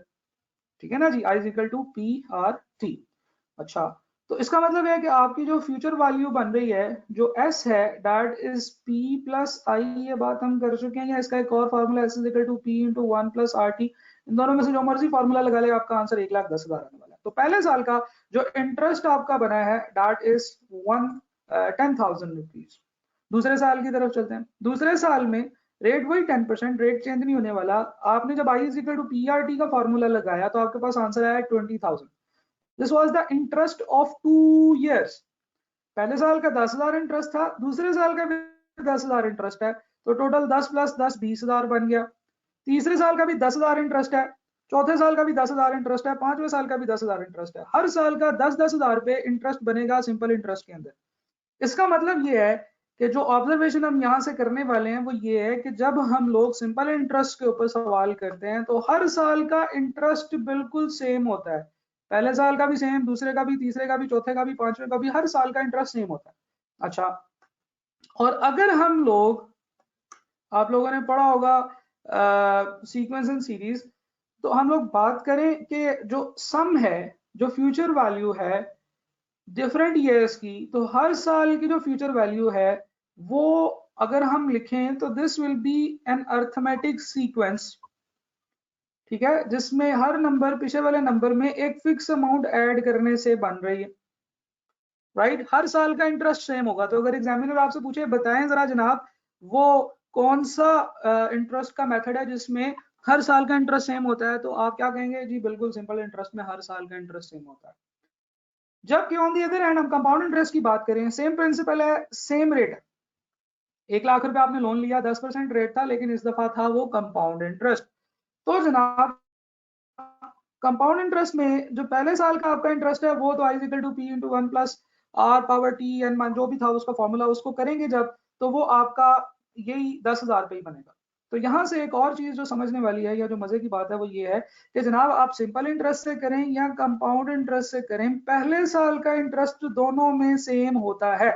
ठीक है ना जी, I is equal to P R T. अच्छा, तो इसका मतलब है कि आपकी जो फ्यूचर वैल्यू बन रही है जो एस है दैट इज पी प्लस आई, ये बात हम कर चुके हैं। या इसका एक और formula S is equal to P into 1 plus R T, इन दोनों में से जो मर्जी फार्मूला लगा ले आपका आंसर 1,10,000 आने वाला है। तो पहले साल का जो इंटरेस्ट आपका बना है दैट इज 10,000 रुपीज। दूसरे साल की तरफ चलते हैं। दूसरे साल में रेट वही 10%, रेट चेंज नहीं होने वाला। आपने जब आई इज इक्वल टू PRT का फॉर्मूला लगाया तो आपके पास आंसर आया 20,000। This was the interest of 2 years। पहले साल का 10,000 इंटरेस्ट था, दूसरे साल का भी 10,000 इंटरेस्ट है, तो टोटल 10 + 10 20,000 बन गया। तीसरे साल का भी 10,000 इंटरेस्ट है, चौथे साल का भी 10,000 इंटरेस्ट है, पांचवें साल का भी 10,000 इंटरेस्ट है। हर साल का 10,000 रुपए इंटरेस्ट बनेगा सिंपल इंटरेस्ट के अंदर। इसका मतलब ये है कि जो ऑब्जर्वेशन हम यहाँ से करने वाले हैं वो ये है कि जब हम लोग सिंपल इंटरेस्ट के ऊपर सवाल करते हैं तो हर साल का इंटरेस्ट बिल्कुल सेम होता है। पहले साल का भी सेम, दूसरे का भी, तीसरे का भी, चौथे का भी, पांचवें का भी, हर साल का इंटरेस्ट सेम होता है। अच्छा, और अगर हम लोग, आप लोगों ने पढ़ा होगा सीक्वेंस एंड सीरीज, तो हम लोग बात करें कि जो सम है, जो फ्यूचर वैल्यू है डिफरेंट ईयर्स की, तो हर साल की जो फ्यूचर वैल्यू है वो अगर हम लिखें तो this will be an arithmetic sequence, ठीक है, जिसमें हर नंबर पिछले वाले नंबर में एक फिक्स अमाउंट ऐड करने से बन रही है, राइट। हर साल का इंटरेस्ट सेम होगा। तो अगर एग्जामिनर आपसे पूछे बताएं जरा जनाब वो कौन सा इंटरेस्ट का मेथड है जिसमें हर साल का इंटरेस्ट सेम होता है, तो आप क्या कहेंगे? जी बिल्कुल सिंपल इंटरेस्ट में हर साल का इंटरेस्ट सेम होता है। जबकि ऑन दी अदर हैंड हम कंपाउंड इंटरेस्ट की बात करें, सेम प्रिंसिपल है, सेम रेट है। 1,00,000 रुपए आपने लोन लिया, 10% रेट था, लेकिन इस दफा था वो कंपाउंड इंटरेस्ट। तो जनाब कंपाउंड इंटरेस्ट में जो पहले साल का आपका इंटरेस्ट है वो तो आई equal to P × 1 + R⁻T n जो भी था उसका फॉर्मूला, उसको करेंगे जब, तो वो आपका यही 10,000 रुपए ही बनेगा। तो यहाँ से एक और चीज जो समझने वाली है या जो मजे की बात है वो ये है कि जनाब आप सिंपल इंटरेस्ट से करें या कंपाउंड इंटरेस्ट से करें, पहले साल का इंटरेस्ट दोनों में सेम होता है,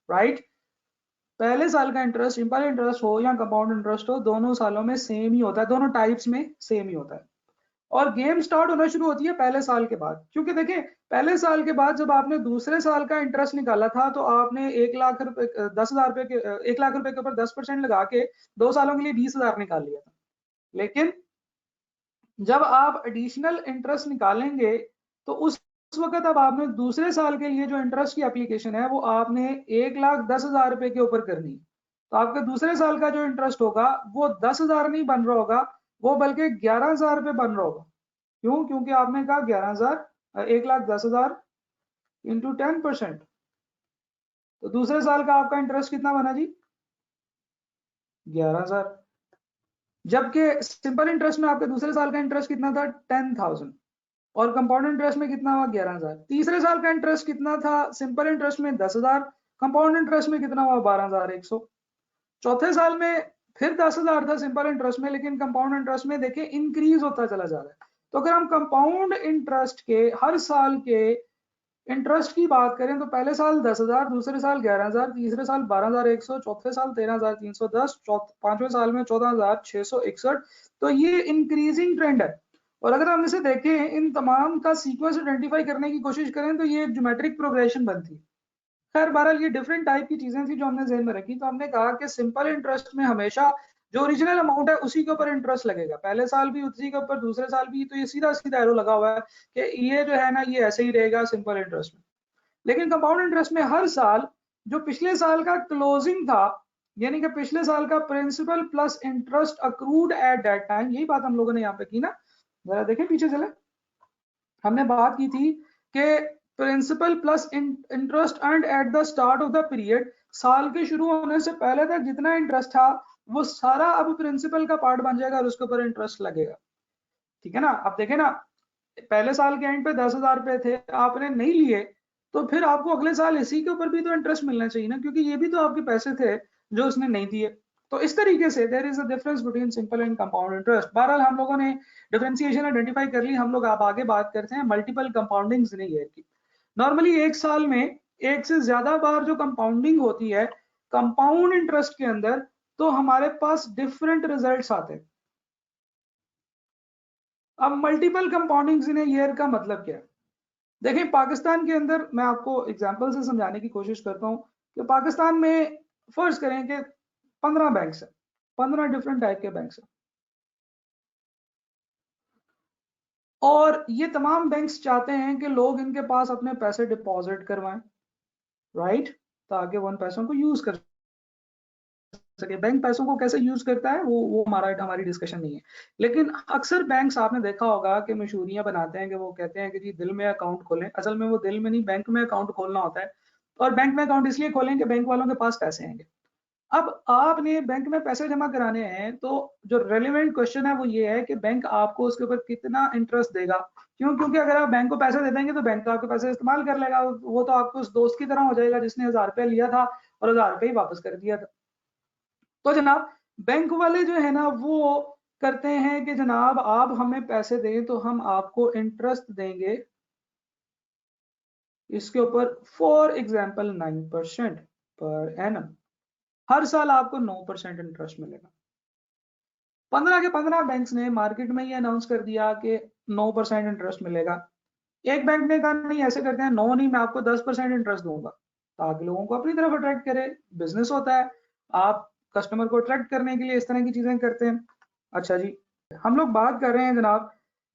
राइट। पहले साल का इंटरेस्ट सिंपल इंटरेस्ट हो या कंपाउंड इंटरेस्ट हो, दोनों सालों में सेम ही होता है, दोनों टाइप्स में सेम ही होता है। और गेम स्टार्ट होना शुरू होती है पहले साल के बाद, क्योंकि देखिए पहले साल के बाद जब आपने दूसरे साल का इंटरेस्ट निकाला था तो आपने 1,00,000 रुपए 10,000 रुपए के 1,00,000 रुपए के ऊपर 10% लगा के 2 सालों के लिए 20,000 निकाल लिया था। लेकिन जब आप एडिशनल इंटरेस्ट निकालेंगे तो उस वक्त अब आपने दूसरे साल के लिए जो इंटरेस्ट की एप्लीकेशन है वो आपने 1,10,000 रुपए के ऊपर करनी है। तो आपके दूसरे साल का जो इंटरेस्ट होगा वो 10,000 नहीं बन रहा होगा, वो बल्कि 11,000 रुपए बन रहा होगा। क्यों? क्योंकि आपने कहा 11,000 1,10,000 इंटू 10%। तो दूसरे साल का आपका इंटरेस्ट कितना बना जी? 11,000। जबकि सिंपल इंटरेस्ट में आपके दूसरे साल का इंटरेस्ट कितना था? 10,000। और कंपाउंड इंटरेस्ट में कितना हुआ? 11,000। तीसरे साल का इंटरेस्ट कितना था? सिंपल इंटरेस्ट में 10,000, कंपाउंड इंटरेस्ट में कितना हुआ? 12,100। चौथे साल में फिर 10,000 था सिंपल इंटरेस्ट में, लेकिन कंपाउंड इंटरेस्ट में देखिए इंक्रीज होता चला जा रहा है। तो अगर हम कंपाउंड इंटरेस्ट के हर साल के इंटरेस्ट की बात करें तो पहले साल 10,000, दूसरे साल 11,000, तीसरे साल 12,100, चौथे साल 13,310, पांचवें साल में 14,661। तो ये इंक्रीजिंग ट्रेंड है। और अगर हम इसे देखें, इन तमाम का सीक्वेंस आइडेंटिफाई करने की कोशिश करें तो ये एक ज्योमेट्रिक प्रोग्रेशन बनती है। खैर बहरहाल ये डिफरेंट टाइप की चीजें थी जो हमने जहन में रखी। तो हमने कहा कि सिंपल इंटरेस्ट में हमेशा जो ओरिजिनल अमाउंट है उसी के ऊपर इंटरेस्ट लगेगा, पहले साल भी उसी के ऊपर, दूसरे साल भी। तो ये सीधा सीधा एरो लगा हुआ है कि ये जो है ना ये ऐसे ही रहेगा सिंपल इंटरेस्ट में। लेकिन कंपाउंड इंटरेस्ट में हर साल जो पिछले साल का क्लोजिंग था, यानी कि पिछले साल का principal plus interest accrued at that time, यही बात हम लोगों ने यहाँ पे की ना, जरा देखें पीछे चले। हमने बात की थी कि principal plus interest earned at the start of the period, साल के शुरू होने से पहले तक जितना इंटरेस्ट था वो सारा अब प्रिंसिपल का पार्ट बन जाएगा और उसके ऊपर इंटरेस्ट लगेगा, ठीक है ना। अब देखें ना, पहले साल के एंड पे 10,000 रुपए थे, आपने नहीं लिए, तो फिर आपको अगले साल इसी के ऊपर भी तो इंटरेस्ट मिलना चाहिए ना, क्योंकि ये भी तो आपके पैसे थे जो उसने नहीं दिए। तो इस तरीके से there is a difference between simple and compound interest. बहरहाल हम लोगों ने डिफरेंशिएशन आइडेंटिफाई कर ली। हम लोग आप आगे बात करते हैं मल्टीपल कंपाउंडिंग इन ईयर की। नॉर्मली एक साल में एक से ज्यादा बार जो कंपाउंडिंग होती है कंपाउंड इंटरेस्ट के अंदर, तो हमारे पास डिफरेंट रिजल्ट्स आते हैं। अब मल्टीपल कंपाउंडिंग इन ईयर का मतलब क्या है? देखिए पाकिस्तान के अंदर मैं आपको एग्जांपल से समझाने की कोशिश करता हूं कि पाकिस्तान में फर्ज करें कि 15 बैंक्स है, 15 डिफरेंट टाइप के बैंक्स हैं, और ये तमाम बैंक्स चाहते हैं कि लोग इनके पास अपने पैसे डिपॉजिट करवाएं, राइट, ताकि वो उन पैसों को यूज कर सके। बैंक पैसों को कैसे यूज करता है वो हमारी डिस्कशन नहीं है। लेकिन अक्सर बैंक्स आपने देखा होगा कि मशहूरियां बनाते हैं कि वो कहते हैं कि जी दिल में अकाउंट खोलें। असल में वो दिल में नहीं, बैंक में अकाउंट खोलना होता है। और बैंक में अकाउंट इसलिए खोलें कि बैंक वालों के पास पैसे आएंगे। अब आपने बैंक में पैसे जमा कराने हैं तो जो रेलिवेंट क्वेश्चन है वो ये है कि बैंक आपको उसके ऊपर कितना इंटरेस्ट देगा। क्यों? क्योंकि अगर आप बैंक को पैसे दे देंगे तो बैंक तो आपके पैसे इस्तेमाल कर लेगा। वो तो आपको उस दोस्त की तरह हो जाएगा जिसने 1000 रुपया लिया था और 1000 रुपये ही वापस कर दिया था। तो जनाब बैंक वाले जो है ना वो करते हैं कि जनाब आप हमें पैसे दें तो हम आपको इंटरेस्ट देंगे इसके ऊपर, फॉर एग्जाम्पल 9% पर एनम। हर साल आपको 9% इंटरेस्ट मिलेगा। 15 के 15 बैंक्स ने मार्केट में ये अनाउंस कर दिया कि 9% इंटरेस्ट मिलेगा। एक बैंक ने कहा नहीं, ऐसे करते हैं, 9 नहीं, मैं आपको 10% इंटरेस्ट दूंगा, ताकि लोगों को अपनी तरफ अट्रैक्ट करे। बिजनेस होता है, आप कस्टमर को अट्रैक्ट करने के लिए इस तरह की चीजें करते हैं। अच्छा जी, हम लोग बात कर रहे हैं जनाब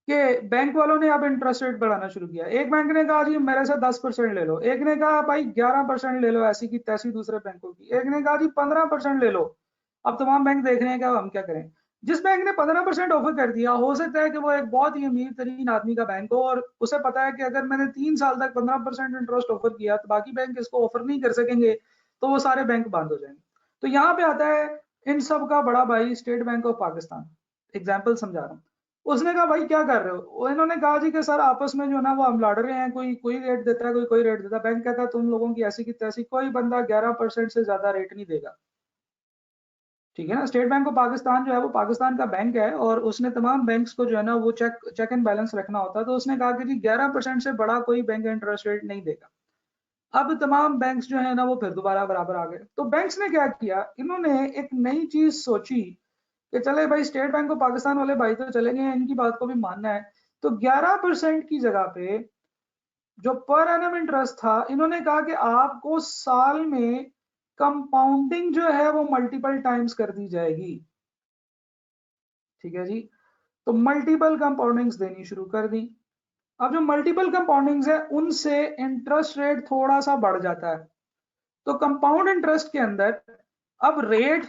कि बैंक वालों ने अब इंटरेस्ट रेट बढ़ाना शुरू किया। एक बैंक ने कहा जी मेरे से 10% ले लो, एक ने कहा भाई 11% ले लो ऐसी की तैसी दूसरे बैंकों की, एक ने कहा जी 15% ले लो। अब तमाम बैंक देख रहे हैं कि अब हम क्या करें। जिस बैंक ने 15% ऑफर कर दिया, हो सकता है कि वो एक बहुत ही अमीर तरीन आदमी का बैंक हो और उसे पता है कि अगर मैंने 3 साल तक 15% इंटरेस्ट ऑफर किया तो बाकी बैंक इसको ऑफर नहीं कर सकेंगे, तो वो सारे बैंक बंद हो जाएंगे। तो यहाँ पे आता है इन सब का बड़ा भाई state bank of Pakistan. Example समझा रहा हूँ। उसने कहा भाई क्या कर रहे हो? इन्होंने कहा जी कि सर आपस में जो ना वो हम लड़ रहे हैं, कोई कोई रेट देता है, कोई रेट देता है। बैंक कहता है तुम लोगों की ऐसी की तैसी, कोई बंदा 11% से ज्यादा रेट नहीं देगा। ठीक है ना। स्टेट बैंक ऑफ पाकिस्तान जो है वो पाकिस्तान का बैंक है और उसने तमाम बैंक्स को जो है ना वो चेक एंड बैलेंस रखना होता है। तो उसने कहा कि जी 11% से बड़ा कोई बैंक इंटरेस्ट रेट नहीं देगा। अब तमाम बैंक्स जो है ना वो फिर दोबारा बराबर आ गए। तो बैंक्स ने क्या किया, इन्होंने एक नई चीज सोची कि चले भाई स्टेट बैंक ऑफ पाकिस्तान वाले भाई तो चले गए, इनकी बात को भी मानना है। तो 11% की जगह पे जो पर एनम इंटरेस्ट था, इन्होंने कहा कि आपको साल में कंपाउंडिंग जो है वो मल्टीपल टाइम्स कर दी जाएगी। ठीक है जी। तो मल्टीपल कंपाउंडिंग्स देनी शुरू कर दी। अब जो मल्टीपल कंपाउंडिंग्स है उनसे इंटरेस्ट रेट थोड़ा सा बढ़ जाता है। तो कंपाउंड इंटरेस्ट के अंदर अब रेट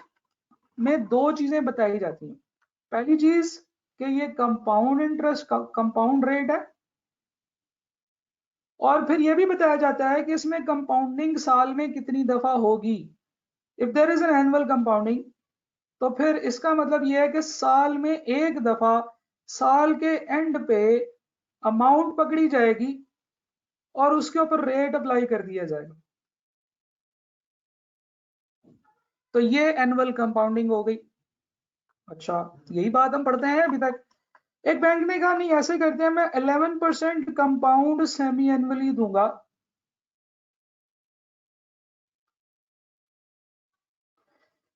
में दो चीजें बताई जाती हैं। पहली चीज कि ये कंपाउंड इंटरेस्ट कंपाउंड रेट है, और फिर यह भी बताया जाता है कि इसमें कंपाउंडिंग साल में कितनी दफा होगी। If there is an annual compounding तो फिर इसका मतलब यह है कि साल में एक दफा साल के एंड पे अमाउंट पकड़ी जाएगी और उसके ऊपर रेट अप्लाई कर दिया जाएगा। तो ये एनुअल कंपाउंडिंग हो गई। अच्छा, यही बात हम पढ़ते हैं अभी तक। एक बैंक ने कहा नहीं, ऐसे करते हैं, मैं 11% कंपाउंड सेमी एनुअली दूंगा।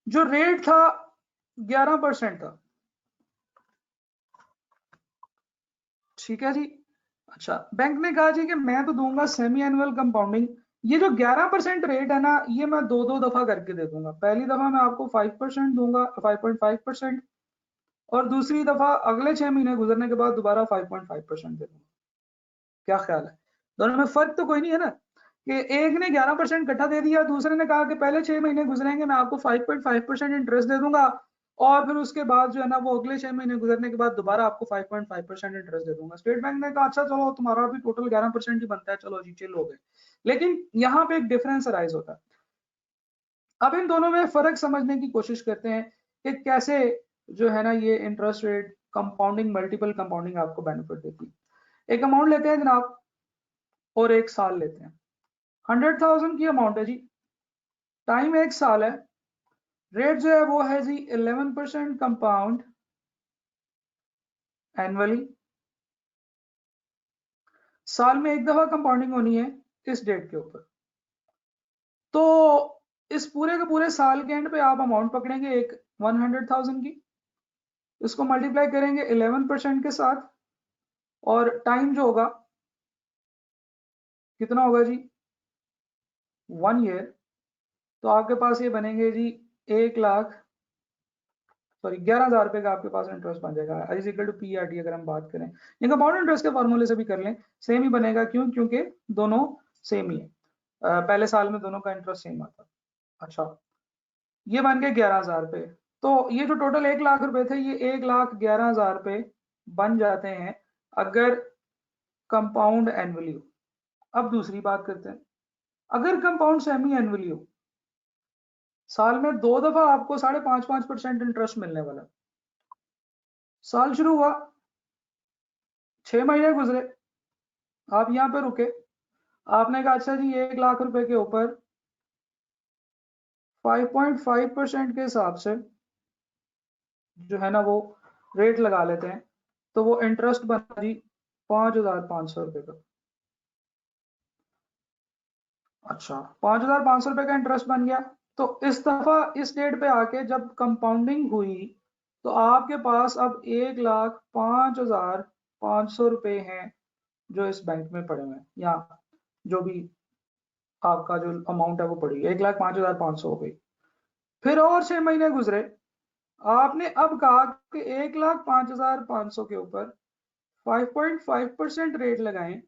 जो रेट था 11% था। ठीक है जी। अच्छा, बैंक ने कहा जी कि मैं तो दूंगा सेमी एनुअल कंपाउंडिंग। ये जो 11% रेट है ना, ये मैं दो दो दफा करके दे दूंगा। पहली दफा मैं आपको 5% दूंगा, 5.5%, और दूसरी दफा अगले 6 महीने गुजरने के बाद दोबारा 5.5% दे दूंगा। क्या ख्याल है? दोनों में फर्क तो कोई नहीं है ना, कि एक ने 11% इकट्ठा दे दिया, दूसरे ने कहा कि पहले 6 महीने गुजरेंगे मैं आपको 5.5% इंटरेस्ट दे दूंगा, और फिर उसके बाद जो है ना वो अगले 6 महीने गुजरने के बाद दोबारा आपको 5.5% इंटरेस्ट दे दूंगा। स्टेट बैंक ने कहा अच्छा चलो तुम्हारा भी टोटल 11% ही बनता है, चलो जी चिल हो गए। लेकिन यहाँ पे एक डिफरेंस अराइज होता है। अब इन दोनों में फर्क समझने की कोशिश करते हैं कि कैसे जो है ना ये interest rate compounding multiple compounding आपको बेनिफिट देती है। एक अमाउंट लेते हैं जनाब और एक साल लेते हैं। 100,000 की अमाउंट है जी, टाइम एक साल है, रेट जो है वो है जी 11% कंपाउंड एनुअली। साल में एक दफा कंपाउंडिंग होनी है इस डेट के ऊपर। तो इस पूरे के पूरे साल के एंड पे आप अमाउंट पकड़ेंगे एक 100,000 की, इसको मल्टीप्लाई करेंगे 11% के साथ, और टाइम जो होगा कितना होगा जी 1 ईयर। तो आपके पास ये बनेंगे जी 1 लाख, सॉरी 11,000 रुपए का आपके पास इंटरेस्ट बन जाएगा। इज इक्वल टू PRT अगर हम बात करें, ये कंपाउंड इंटरेस्ट के फॉर्मूले से भी कर लें सेम ही बनेगा। क्यों? क्योंकि दोनों सेम ही है। पहले साल में दोनों का इंटरेस्ट सेम आता है। अच्छा, ये बन गए 11,000 रुपए। तो ये जो टोटल 1 लाख रुपए थे, ये 1,11,000 रुपए बन जाते हैं अगर कंपाउंड एनुअली हो। अब दूसरी बात करते हैं, अगर कंपाउंड सेमी एनुअली हो, साल में 2 दफा आपको 5.5% इंटरेस्ट मिलने वाला। साल शुरू हुआ, 6 महीने गुजरे, आप यहां पे रुके, आपने कहा अच्छा जी 1 लाख रुपए के ऊपर 5.5% के हिसाब से जो है ना वो रेट लगा लेते हैं, तो वो इंटरेस्ट बना जी 5,500 रुपए का। अच्छा, 5,500 रुपए का इंटरेस्ट बन गया। तो इस दफा इस डेट पे आके जब कंपाउंडिंग हुई, तो आपके पास अब 1,05,500 रुपए हैं जो इस बैंक में पड़े हुए हैं, या जो भी आपका जो अमाउंट है वो पड़ी, 1,05,500 हो गई। फिर और 6 महीने गुजरे, आपने अब कहा कि 1,05,500 के ऊपर 5.5% रेट लगाएं,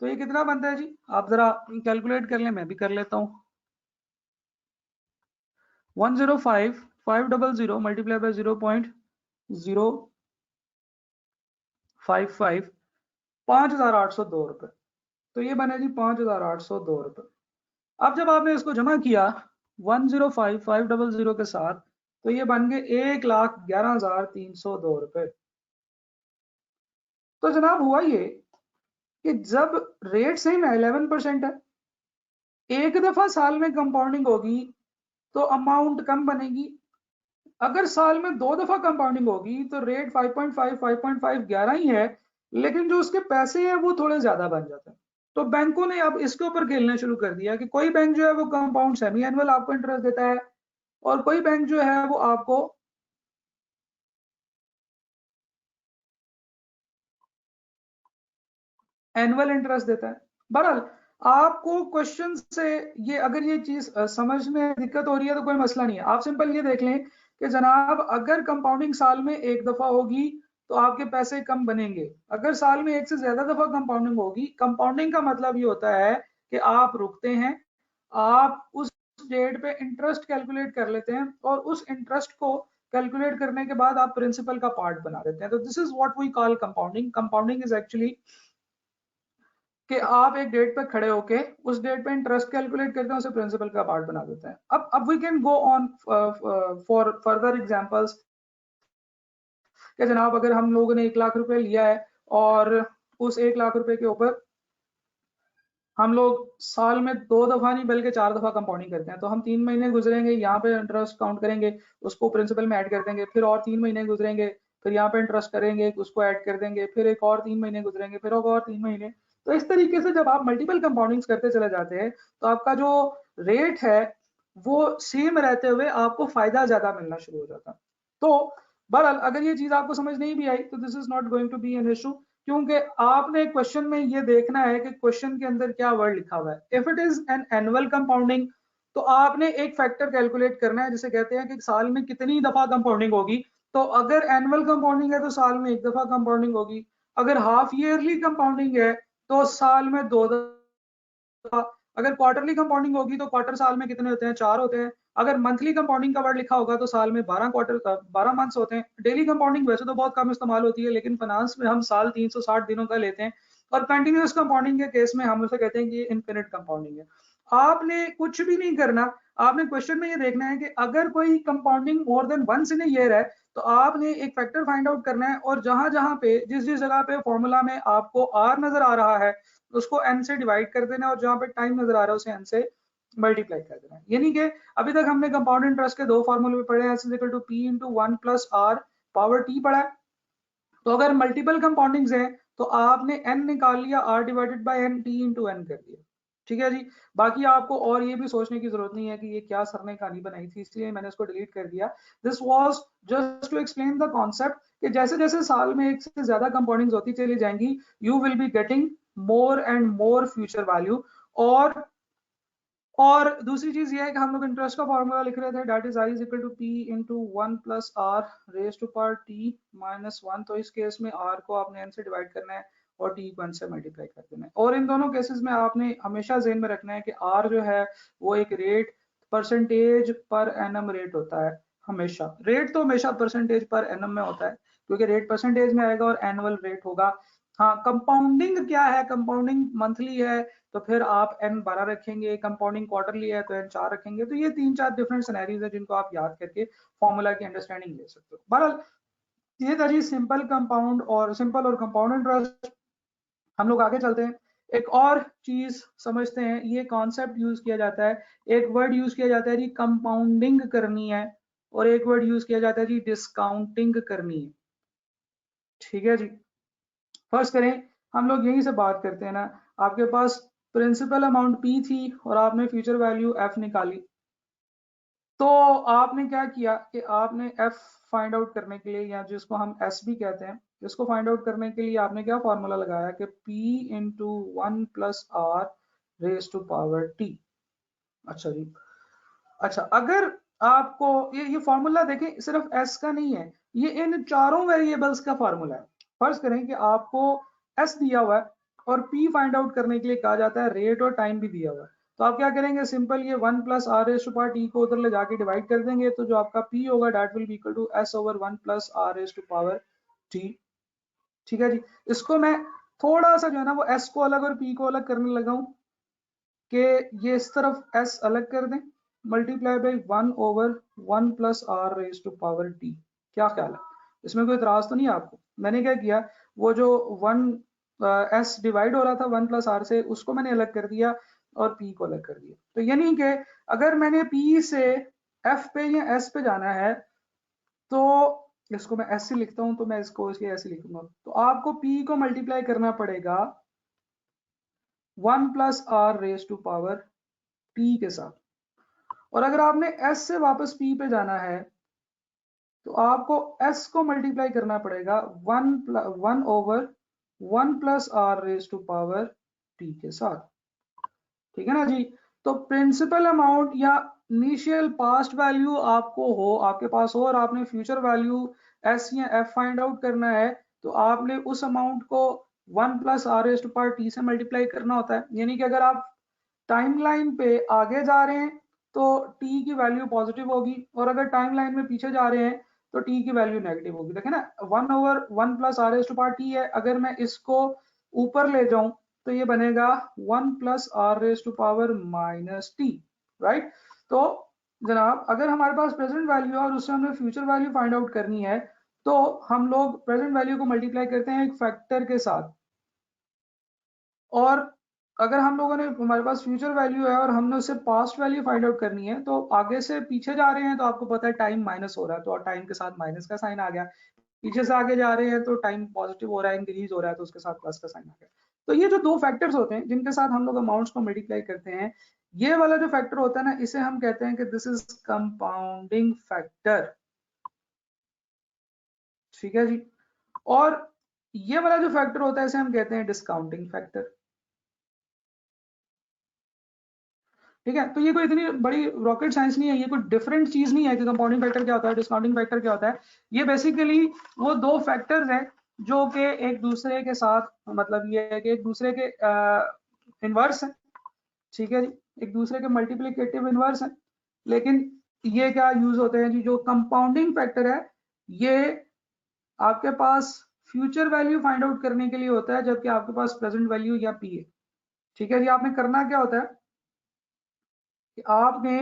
तो ये कितना बनता है जी? आप जरा कैलकुलेट कर लें, मैं भी कर लेता हूं। 105,500 मल्टीप्लाई बाय 0.055, 5,802 रुपए। तो ये बने जी 5,802 रुपए। अब जब आपने इसको जमा किया 105,500 के साथ, तो ये बन गए 1,11,302 रुपए। तो जनाब हुआ ये कि जब रेट सेम है 11% है, एक दफा साल में कंपाउंडिंग होगी तो अमाउंट कम बनेगी। अगर साल में 2 दफा कंपाउंडिंग होगी तो रेट 5.5 11 ही है, लेकिन जो उसके पैसे हैं वो थोड़े ज्यादा बन जाते हैं। तो बैंकों ने अब इसके ऊपर खेलना शुरू कर दिया कि कोई बैंक जो है वो कंपाउंड सेमी एनुअल आपको इंटरेस्ट देता है, और कोई बैंक जो है वो आपको एनुअल इंटरेस्ट देता है। बहरहाल आपको क्वेश्चन से ये, अगर ये चीज समझ में दिक्कत हो रही है तो कोई मसला नहीं है। आप सिंपल ये देख लें कि जनाब अगर कंपाउंडिंग साल में एक दफा होगी तो आपके पैसे कम बनेंगे। अगर साल में एक से ज्यादा दफा कंपाउंडिंग होगी, कंपाउंडिंग का मतलब ये होता है कि आप रुकते हैं, आप उस डेट पे इंटरेस्ट कैलकुलेट कर लेते हैं, और उस इंटरेस्ट को कैलकुलेट करने के बाद आप प्रिंसिपल का पार्ट बना देते हैं। तो this is what we call compounding. Compounding is actually कि आप एक डेट पे खड़े होके उस डेट पे इंटरेस्ट कैलकुलेट करते हैं, उसे प्रिंसिपल का पार्ट बना देते हैं। अब we can go on for further examples कि जनाब अगर हम लोगों ने 1 लाख रुपए लिया है और उस 1 लाख रुपए के ऊपर हम लोग साल में 2 दफा नहीं बल्कि 4 दफा कंपाउंडिंग करते हैं, तो हम 3 महीने गुजरेंगे, यहाँ पे इंटरेस्ट काउंट करेंगे, उसको प्रिंसिपल में ऐड कर देंगे, फिर और 3 महीने गुजरेंगे, फिर यहाँ पे इंटरेस्ट करेंगे, उसको ऐड कर देंगे, फिर एक और 3 महीने गुजरेंगे, फिर और 3 महीने। तो इस तरीके से जब आप मल्टीपल कंपाउंडिंग करते चले जाते हैं तो आपका जो रेट है वो सेम रहते हुए आपको फायदा ज्यादा मिलना शुरू हो जाता है। तो बहरहाल अगर ये चीज आपको समझ नहीं भी आई तो this is not going to be an issue, क्योंकि आपने क्वेश्चन में ये देखना है कि क्वेश्चन के अंदर क्या वर्ड लिखा हुआ है। If it is an annual compounding तो आपने एक फैक्टर कैलकुलेट करना है, जिसे कहते हैं कि साल में कितनी दफा कंपाउंडिंग होगी। तो अगर एनुअल कंपाउंडिंग है तो साल में एक दफा कंपाउंडिंग होगी, अगर हाफ ईयरली कंपाउंडिंग है तो साल में 2 दफा, अगर क्वार्टरली कंपाउंडिंग होगी तो क्वार्टर साल में कितने होते हैं, 4 होते हैं, अगर मंथली कंपाउंडिंग का वर्ड लिखा होगा तो साल में 12 मंथ्स होते हैं। डेली कंपाउंडिंग वैसे तो बहुत कम इस्तेमाल होती है, लेकिन फाइनेंस में हम साल 360 दिनों का लेते हैं, और कंटिन्यूस कंपाउंडिंग के केस में हम उसे कहते हैं कि ये इनफिनिट कंपाउंडिंग है। आपने कुछ भी नहीं करना, आपने क्वेश्चन में ये देखना है कि अगर कोई compounding more than once in year है तो आपने एक फैक्टर फाइंड आउट करना है, और जहां जहां पे जिस जिस जगह पे फॉर्मूला में आपको आर नजर आ रहा है उसको एन से डिवाइड कर देना है, और जहां पे टाइम नजर आ रहा है उसे एन से मल्टीप्लाई कर देना है। यानी कि अभी तक हमने कंपाउंड इंटरेस्ट के 2 फॉर्मूले पढ़े हैं, S is equal to P into 1 plus R power T पढ़ा है। तो अगर मल्टीपल कंपाउंडिंग्स हैं तो आपने n निकाल लिया, r divided by n, t into n कर दिया। ठीक है जी। बाकी आपको और ये भी सोचने की जरूरत नहीं है कि ये क्या सर ने कहानी बनाई थी, इसलिए मैंने इसको डिलीट कर दिया। This was just to explain the concept कि जैसे जैसे साल में एक से ज्यादा कंपाउंडिंग्स होती चली जाएंगी, you will be getting more and more future value. और दूसरी चीज ये है कि हम लोग इंटरेस्ट का फॉर्मूला लिख रहे थे, that is I is equal to P into 1 plus R raise to power T minus 1। तो इस केस में आर को आपने एन से डिवाइड करना है और टी को एन से मल्टीप्लाई कर देना है। और इन दोनों केसेस में आपने हमेशा जेन में रखना है कि आर जो है वो एक rate percentage per annum rate होता है हमेशा। रेट तो हमेशा परसेंटेज पर एनम में होता है, क्योंकि रेट परसेंटेज में आएगा और एनुअल रेट होगा। हाँ, कंपाउंडिंग क्या है, कंपाउंडिंग मंथली है तो फिर आप n 12 रखेंगे, कंपाउंडिंग क्वार्टरली है तो n 4 रखेंगे। तो ये 3-4 डिफरेंट सिनेरियोज है जिनको आप याद करके फॉर्मूला की अंडरस्टैंडिंग ले सकते हो। बहरहाल ये था जी सिंपल कंपाउंड और सिंपल और कंपाउंड इंटरेस्ट। हम लोग आगे चलते हैं, एक और चीज समझते हैं। ये कॉन्सेप्ट यूज किया जाता है, एक वर्ड यूज किया जाता है जी कंपाउंडिंग करनी है, और एक वर्ड यूज किया जाता है जी डिस्काउंटिंग करनी है। ठीक है जी, फर्स्ट करें, हम लोग यहीं से बात करते हैं ना। आपके पास प्रिंसिपल अमाउंट P थी और आपने फ्यूचर वैल्यू F निकाली। तो आपने क्या किया कि आपने F फाइंड आउट करने के लिए, या जिसको हम S भी कहते हैं, इसको फाइंड आउट करने के लिए आपने क्या फॉर्मूला लगाया कि P into 1 plus R raise to power T। अच्छा जी, अच्छा, अगर आपको ये फॉर्मूला देखें, सिर्फ S का नहीं है, ये इन चारों वेरिएबल्स का फॉर्मूला है। फर्ज करें कि आपको S दिया हुआ है और P फाइंड आउट करने के लिए कहा जाता है, रेट और टाइम भी दिया हुआ है। तो आप क्या करेंगे, सिंपल ये 1 plus R raise to power T को उधर ले जाके डिवाइड कर देंगे, तो जो आपका P होगा that will be equal to S over 1 plus R raise to power T. ठीक है जी, इसको मैं थोड़ा सा जो है ना वो S को अलग और P को अलग करने लगा हूं कि ये इस तरफ S अलग कर दें, multiply by 1 over 1 plus R raise to power T. क्या ख्याल है, इसमें कोई इतराज तो नहीं है आपको? मैंने क्या किया, वो जो 1 S डिवाइड हो रहा था 1 प्लस आर से, उसको मैंने अलग कर दिया और P को अलग कर दिया। तो यानी कि अगर मैंने P से F पे या S पे जाना है, तो इसको मैं S से लिखता हूं, तो मैं इसको इसके ऐसे लिखूंगा। तो आपको P को मल्टीप्लाई करना पड़ेगा 1 plus R raise to power T के साथ, और अगर आपने S से वापस P पे जाना है तो आपको S को मल्टीप्लाई करना पड़ेगा 1 over 1 plus R raise to power T के साथ। ठीक है ना जी, तो प्रिंसिपल अमाउंट या इनिशियल पास्ट वैल्यू आपको हो, आपके पास हो, और आपने फ्यूचर वैल्यू S या F फाइंड आउट करना है, तो आपने उस अमाउंट को 1 plus R raise to power T से मल्टीप्लाई करना होता है। यानी कि अगर आप टाइमलाइन पे आगे जा रहे हैं तो T की वैल्यू पॉजिटिव होगी, और अगर टाइमलाइन में पीछे जा रहे हैं तो T की वैल्यू नेगेटिव होगी। देखें ना, 1 over 1 plus R raise to power T है, अगर मैं इसको ऊपर ले जाऊं तो ये बनेगा 1 plus R raise to power minus T, right. तो जनाब, अगर हमारे पास प्रेजेंट वैल्यू है और उससे हमें फ्यूचर वैल्यू फाइंड आउट करनी है, तो हम लोग प्रेजेंट वैल्यू को मल्टीप्लाई करते हैं एक फैक्टर के साथ, और अगर हम लोगों ने, हमारे पास फ्यूचर वैल्यू है और हमने उससे पास्ट वैल्यू फाइंड आउट करनी है, तो आगे से पीछे जा रहे हैं तो आपको पता है टाइम माइनस हो रहा है, तो टाइम के साथ माइनस का साइन आ गया। पीछे से आगे जा रहे हैं तो टाइम पॉजिटिव हो रहा है, इंक्रीज हो रहा है, तो उसके साथ प्लस का साइन आ गया। तो ये जो दो फैक्टर्स होते हैं जिनके साथ हम लोग अमाउंट्स को मल्टीप्लाई करते हैं, ये वाला जो फैक्टर होता है ना, इसे हम कहते हैं कि दिस इज कंपाउंडिंग फैक्टर। ठीक है जी, और ये वाला जो फैक्टर होता है इसे हम कहते हैं डिस्काउंटिंग फैक्टर। ठीक है, तो ये कोई इतनी बड़ी रॉकेट साइंस नहीं है, ये कोई डिफरेंट चीज नहीं है कि कंपाउंडिंग फैक्टर क्या होता है, डिस्काउंटिंग फैक्टर क्या होता है। ये बेसिकली वो दो फैक्टर्स हैं जो कि एक दूसरे के साथ, मतलब ये है कि एक दूसरे के इनवर्स है। ठीक है जी, एक दूसरे के मल्टीप्लिकेटिव इनवर्स है। लेकिन ये क्या यूज होते हैं जी, जो कंपाउंडिंग फैक्टर है ये आपके पास फ्यूचर वैल्यू फाइंड आउट करने के लिए होता है, जबकि आपके पास प्रेजेंट वैल्यू या पी है। ठीक है जी, आपने करना क्या होता है कि आपने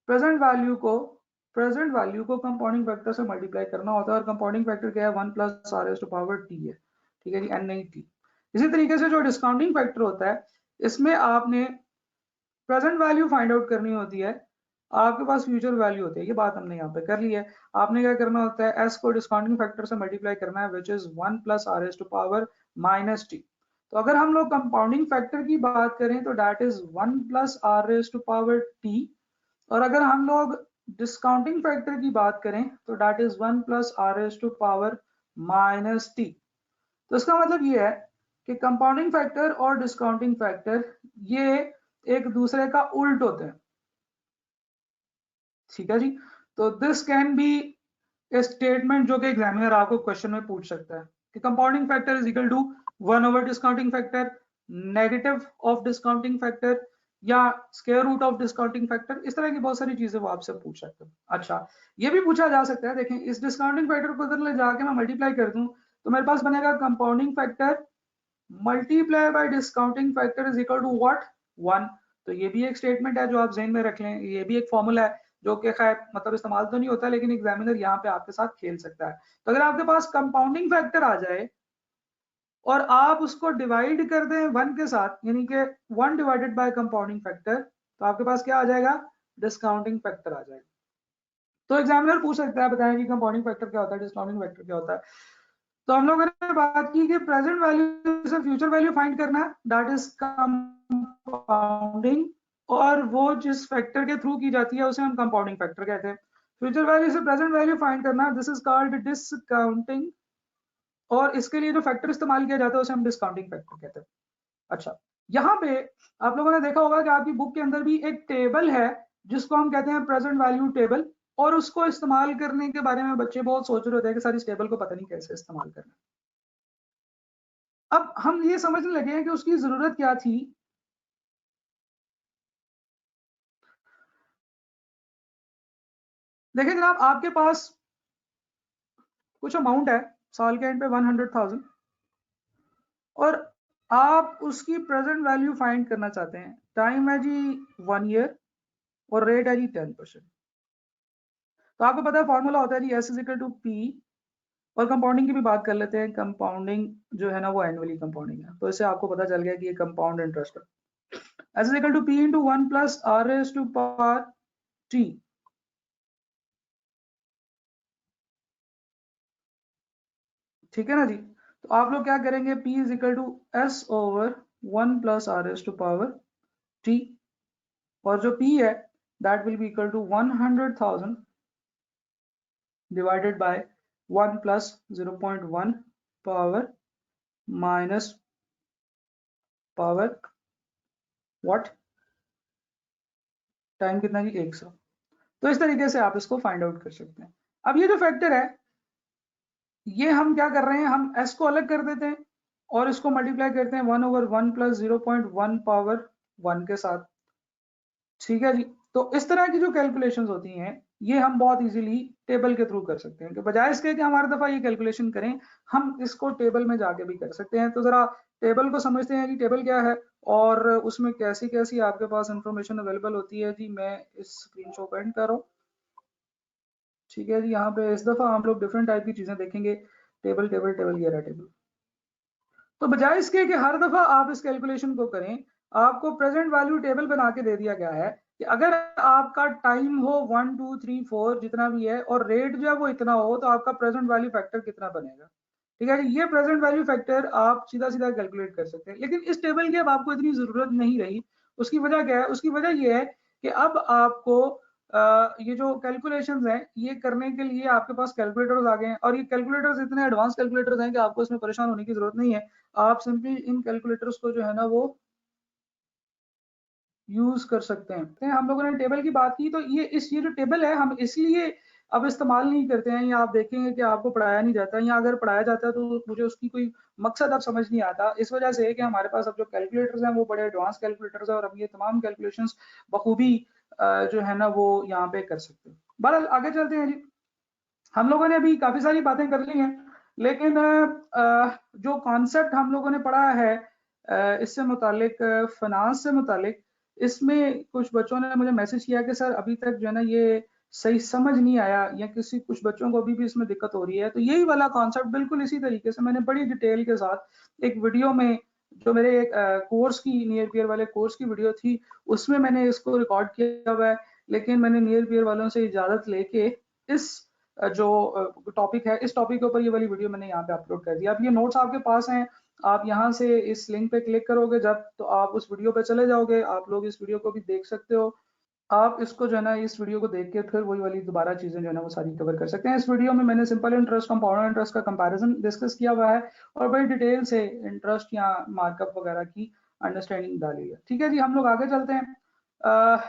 प्रेजेंट वैल्यू को कंपाउंडिंग फैक्टर से मल्टीप्लाई करना होता है, और कंपाउंडिंग फैक्टर क्या है, 1 plus R S to power T है। ठीक है जी, एन नहीं टी। इसी तरीके से जो डिस्काउंटिंग फैक्टर होता है, इसमें आपने प्रेजेंट वैल्यू फाइंड आउट करनी होती है, आपके पास फ्यूचर वैल्यू होती है। ये बात हमने यहाँ पे कर ली है। आपने क्या करना होता है, एस को डिस्काउंटिंग फैक्टर से मल्टीप्लाई करना है, which is 1 plus R S to power minus T. तो अगर हम लोग कंपाउंडिंग फैक्टर की बात करें तो that is 1 plus R raise to power T, और अगर हम लोग डिस्काउंटिंग फैक्टर की बात करें तो that is 1 plus R raise to power minus T. तो इसका मतलब ये है कि कंपाउंडिंग फैक्टर और डिस्काउंटिंग फैक्टर ये एक दूसरे का उल्ट होते हैं। ठीक है जी, तो this can be A statement जो कि एग्जामिनर आपको क्वेश्चन में पूछ सकता है कि compounding factor is equal to 1 over discounting factor, negative of discounting factor, या square root of discounting factor, इस तरह की बहुत सारी चीजें वो आपसे पूछ सकते हैं। अच्छा, ये भी पूछा जा सकता है, देखें इस डिस्काउंटिंग फैक्टर को अगर ले जाके मैं मल्टीप्लाई कर दूं तो मेरे पास बनेगा compounding factor multiply by discounting factor is equal to what, 1। तो ये भी एक स्टेटमेंट है जो आप ज़हन में रख लें, ये भी एक फॉर्मूला है जो कि खैर मतलब इस्तेमाल तो नहीं होता लेकिन एग्जामिनर यहाँ पे आपके साथ खेल सकता है। तो अगर आपके पास कंपाउंडिंग फैक्टर आ जाए और आप उसको डिवाइड कर दें 1 के साथ, यानी कि 1 डिवाइडेड बाय कंपाउंडिंग फैक्टर, तो आपके पास क्या आ जाएगा, डिस्काउंटिंग फैक्टर आ जाएगा। तो एग्जामिनर पूछ सकता है बताएं कि कंपाउंडिंग फैक्टर क्या होता है, डिस्काउंटिंग फैक्टर क्या होता है। तो हम लोगों ने बात की कि प्रेजेंट वैल्यू से फ्यूचर वैल्यू फाइंड करना है, दैट इज कंपाउंडिंग, और वो जिस फैक्टर के थ्रू की जाती है उसे हम कंपाउंडिंग फैक्टर कहते हैं। फ्यूचर वैल्यू से प्रेजेंट वैल्यू फाइंड करना, दिस इज कॉल्ड डिस्काउंटिंग, और इसके लिए जो फैक्टर इस्तेमाल किया जाता है उसे हम डिस्काउंटिंग फैक्टर कहते हैं। अच्छा, यहाँ पे आप लोगों ने देखा होगा कि आपकी बुक के अंदर भी एक टेबल है जिसको हम कहते हैं प्रेजेंट वैल्यू टेबल, और उसको इस्तेमाल करने के बारे में बच्चे बहुत सोच रहे होते हैं कि सर इस टेबल को पता नहीं कैसे इस्तेमाल करना। अब हम ये समझने लगे हैं कि उसकी जरूरत क्या थी। देखिए जनाब, आपके पास कुछ अमाउंट है साल के एंड पे 100,000, और आप उसकी प्रेजेंट वैल्यू फाइंड करना चाहते हैं। टाइम है जी 1 ईयर और रेट है जी 10%। तो आपको पता है फॉर्मूला होता है जी S is equal to P, और कंपाउंडिंग की भी बात कर लेते हैं। कंपाउंडिंग जो है ना वो एनुअली कंपाउंडिंग है, तो इससे आपको पता चल गया कि ये कंपाउंड इंटरेस्ट है। S is equal to P into 1 plus R raise to power T. ठीक है ना जी, तो आप लोग क्या करेंगे, P is equal to S over 1 plus R S to power T, और जो P है that will be equal to 100,000 divided by 1 plus 0.1 power minus power what, time कितना जी 100। तो इस तरीके से आप इसको फाइंड आउट कर सकते हैं। अब ये जो फैक्टर है ये हम क्या कर रहे हैं, हम s को अलग कर देते हैं और इसको मल्टीप्लाई करते हैं 1 ओवर 1 प्लस 0.1 पावर 1 के साथ। ठीक है जी, तो इस तरह की जो कैलकुलेशंस होती हैं ये हम बहुत इजीली टेबल के थ्रू कर सकते हैं, कि बजाय इसके कि हमारी दफा ये कैलकुलेशन करें, हम इसको टेबल में जाके भी कर सकते हैं। तो जरा टेबल को समझते हैं कि टेबल क्या है और उसमें कैसी कैसी आपके पास इंफॉर्मेशन अवेलेबल होती है। जी मैं इस स्क्रीन शो को एंड कर रहा हूँ। ठीक है जी, यहाँ पे इस दफा हम लोग डिफरेंट टाइप की चीजें देखेंगे। टेबल टेबल टेबल, ये रहा टेबल। तो बजाय इसके कि हर दफा आप इस कैलकुलेशन को करें, आपको प्रेजेंट वैल्यू टेबल बना के दे दिया गया है कि अगर आपका टाइम हो 1 2 3 4 जितना भी है और रेट जो है वो इतना हो, तो आपका प्रेजेंट वैल्यू फैक्टर कितना बनेगा। ठीक है जी, ये प्रेजेंट वैल्यू फैक्टर आप सीधा सीधा कैलकुलेट कर सकते हैं, लेकिन इस टेबल की अब आपको इतनी जरूरत नहीं रही। उसकी वजह क्या है, उसकी वजह ये है कि अब आपको ये जो कैलकुलेशंस हैं ये करने के लिए आपके पास कैलकुलेटर्स आ गए हैं, और ये कैलकुलेटर्स इतने एडवांस कैलकुलेटर्स हैं कि आपको इसमें परेशान होने की जरूरत नहीं है। आप सिंपली इन कैलकुलेटर्स को जो है ना वो यूज कर सकते हैं। हम लोगों ने टेबल की बात की, तो ये जो टेबल है हम इसलिए अब इस्तेमाल नहीं करते हैं, या आप देखेंगे कि आपको पढ़ाया नहीं जाता है, या अगर पढ़ाया जाता है तो मुझे उसकी कोई मकसद अब समझ नहीं आता, इस वजह से कि हमारे पास अब जो कैलकुलेटर्स हैं वो बड़े एडवांस कैलकुलेटर्स हैं और हम ये तमाम कैलकुलेशंस बखूबी जो है ना वो यहाँ पे कर सकते हैं। बहरहाल आगे चलते हैं जी। हम लोगों ने अभी काफी सारी बातें कर ली हैं, लेकिन जो कॉन्सेप्ट हम लोगों ने पढ़ा है इससे मुतालिक, फाइनेंस से मुतालिक, इसमें कुछ बच्चों ने मुझे मैसेज किया कि सर अभी तक जो है ना ये सही समझ नहीं आया, या किसी कुछ बच्चों को अभी भी इसमें दिक्कत हो रही है। तो यही वाला कॉन्सेप्ट बिल्कुल इसी तरीके से मैंने बड़ी डिटेल के साथ एक वीडियो में, जो मेरे एक कोर्स की, नियर पियर वाले कोर्स की वीडियो थी, उसमें मैंने इसको रिकॉर्ड किया हुआ है। लेकिन मैंने नियर पियर वालों से इजाजत लेके इस जो टॉपिक है, इस टॉपिक के ऊपर ये वाली वीडियो मैंने यहाँ पे अपलोड कर दिया। अब ये नोट्स आपके पास हैं, आप यहाँ से इस लिंक पे क्लिक करोगे जब, तो आप उस वीडियो पे चले जाओगे, आप लोग इस वीडियो को भी देख सकते हो। आप इसको जो है ना इस वीडियो को देख के फिर वही वाली दोबारा चीजें जो है ना वो सारी कवर कर सकते हैं। इस वीडियो में मैंने सिंपल इंटरेस्ट, कंपाउंड इंटरेस्ट का कंपैरिजन डिस्कस किया हुआ है और बड़ी डिटेल से इंटरेस्ट या मार्कअप वगैरह की अंडरस्टैंडिंग डाली है। ठीक है जी, हम लोग आगे चलते हैं,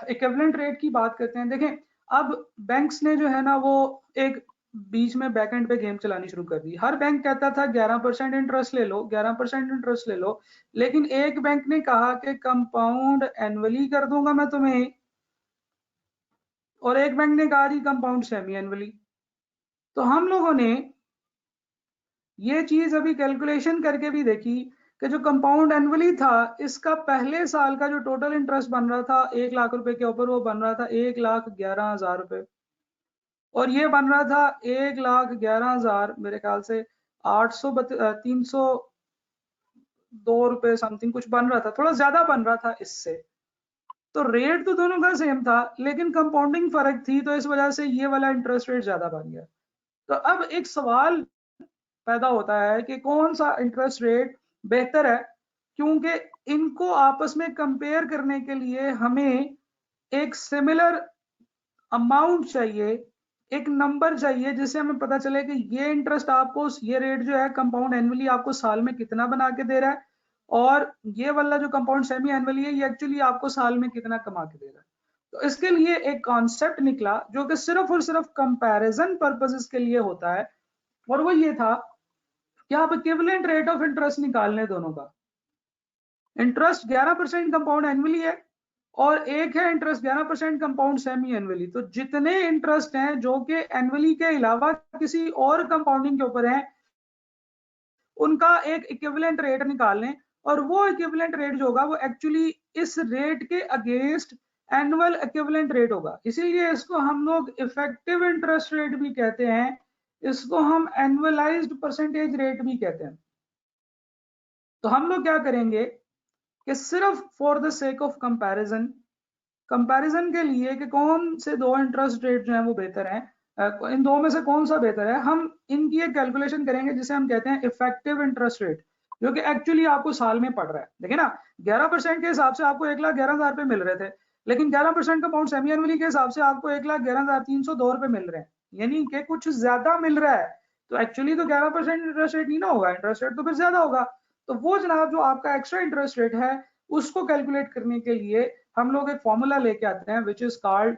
इक्विवेलेंट रेट की बात करते हैं। देखें अब बैंक्स ने जो है ना वो एक बीच में बैकएंड पे गेम चलानी शुरू कर दी। हर बैंक कहता था 11% इंटरेस्ट ले लो, 11% इंटरेस्ट ले लो, लेकिन एक बैंक ने कहा कि कंपाउंड एनुअली कर दूंगा मैं तुम्हें, और एक बैंक ने कहा जी कंपाउंड सेमी एनुअली। तो हम लोगों ने ये चीज अभी कैलकुलेशन करके भी देखी कि जो कंपाउंड एनुअली था, इसका पहले साल का जो टोटल इंटरेस्ट बन रहा था 1 लाख रुपए के ऊपर, वो बन रहा था 1,11,000 रुपए, और ये बन रहा था 1,11,000 मेरे ख्याल से 302 रुपए समथिंग कुछ बन रहा था, थोड़ा ज्यादा बन रहा था इससे। तो रेट तो दोनों का सेम था, लेकिन कंपाउंडिंग फर्क थी, तो इस वजह से ये वाला इंटरेस्ट रेट ज्यादा बन गया। तो अब एक सवाल पैदा होता है कि कौन सा इंटरेस्ट रेट बेहतर है, क्योंकि इनको आपस में कंपेयर करने के लिए हमें एक सिमिलर अमाउंट चाहिए, एक नंबर चाहिए, जिससे हमें पता चले कि ये इंटरेस्ट आपको, ये रेट जो है कंपाउंड एनुअली आपको साल में कितना बना के दे रहा है, और ये वाला जो कंपाउंड सेमी एनुअली है ये एक्चुअली आपको साल में कितना कमा के दे रहा है। तो इसके लिए एक कॉन्सेप्ट निकला जो कि सिर्फ और सिर्फ कंपैरिजन पर्पसेस के लिए होता है, और वो ये था कि आप इक्विवेलेंट रेट ऑफ इंटरेस्ट निकाल लें दोनों का। इंटरेस्ट 11% कंपाउंड एनुअली है, और एक है इंटरेस्ट 11% कंपाउंड सेमी एनुअली। तो जितने इंटरेस्ट हैं जो कि एनुअली के अलावा किसी और कंपाउंडिंग के ऊपर हैं, उनका एक इक्विवेलेंट रेट निकाल लें, और वो इक्विवेलेंट रेट जो होगा वो एक्चुअली इस रेट के अगेंस्ट एनुअल इक्विवेलेंट रेट होगा। इसीलिए इसको हम लोग इफेक्टिव इंटरेस्ट रेट भी कहते हैं, इसको हम एनुअलाइज्ड परसेंटेज रेट भी कहते हैं। तो हम लोग क्या करेंगे कि सिर्फ for the sake of comparison, comparison के लिए कि कौन से दो इंटरेस्ट रेट जो है वो बेहतर है, इन दो में से कौन सा बेहतर है, हम इनकी एक कैलकुलेशन करेंगे जिसे हम कहते हैं इफेक्टिव इंटरेस्ट रेट, जो कि एक्चुअली आपको साल में पड़ रहा है। देखिए ना, 11% के हिसाब से आपको 1,11,000 रुपए मिल रहे थे, लेकिन 11% कंपाउंड सेमी एनुअली के हिसाब से आपको 1,11,302 रुपए मिल रहे हैं, यानी कि कुछ ज्यादा मिल रहा है। तो एक्चुअली तो 11% इंटरेस्ट रेट नहीं ना होगा, इंटरेस्ट रेट तो फिर ज्यादा होगा। तो वो जनाब जो आपका एक्स्ट्रा इंटरेस्ट रेट है, उसको कैलकुलेट करने के लिए हम लोग एक फॉर्मूला लेके आते हैं which is called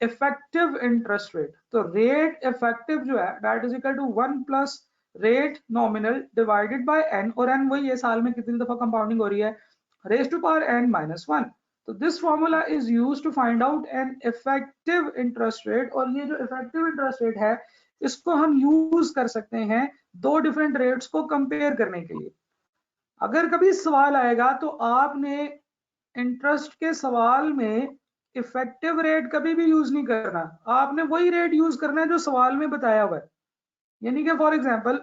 effective interest rate. तो रेट इफेक्टिव जो है that is equal to 1 plus rate nominal divided by N, और एन वही है साल में कितनी दफा कंपाउंडिंग हो रही है, raise to power n minus 1। तो this formula is used to find out an effective interest rate, और ये जो इफेक्टिव इंटरेस्ट रेट है इसको हम यूज कर सकते हैं दो डिफरेंट रेट्स को कंपेयर करने के लिए। अगर कभी सवाल आएगा तो आपने इंटरेस्ट के सवाल में इफेक्टिव रेट कभी भी यूज नहीं करना, आपने वही रेट यूज करना है जो सवाल में बताया हुआ है। यानी कि फॉर एग्जांपल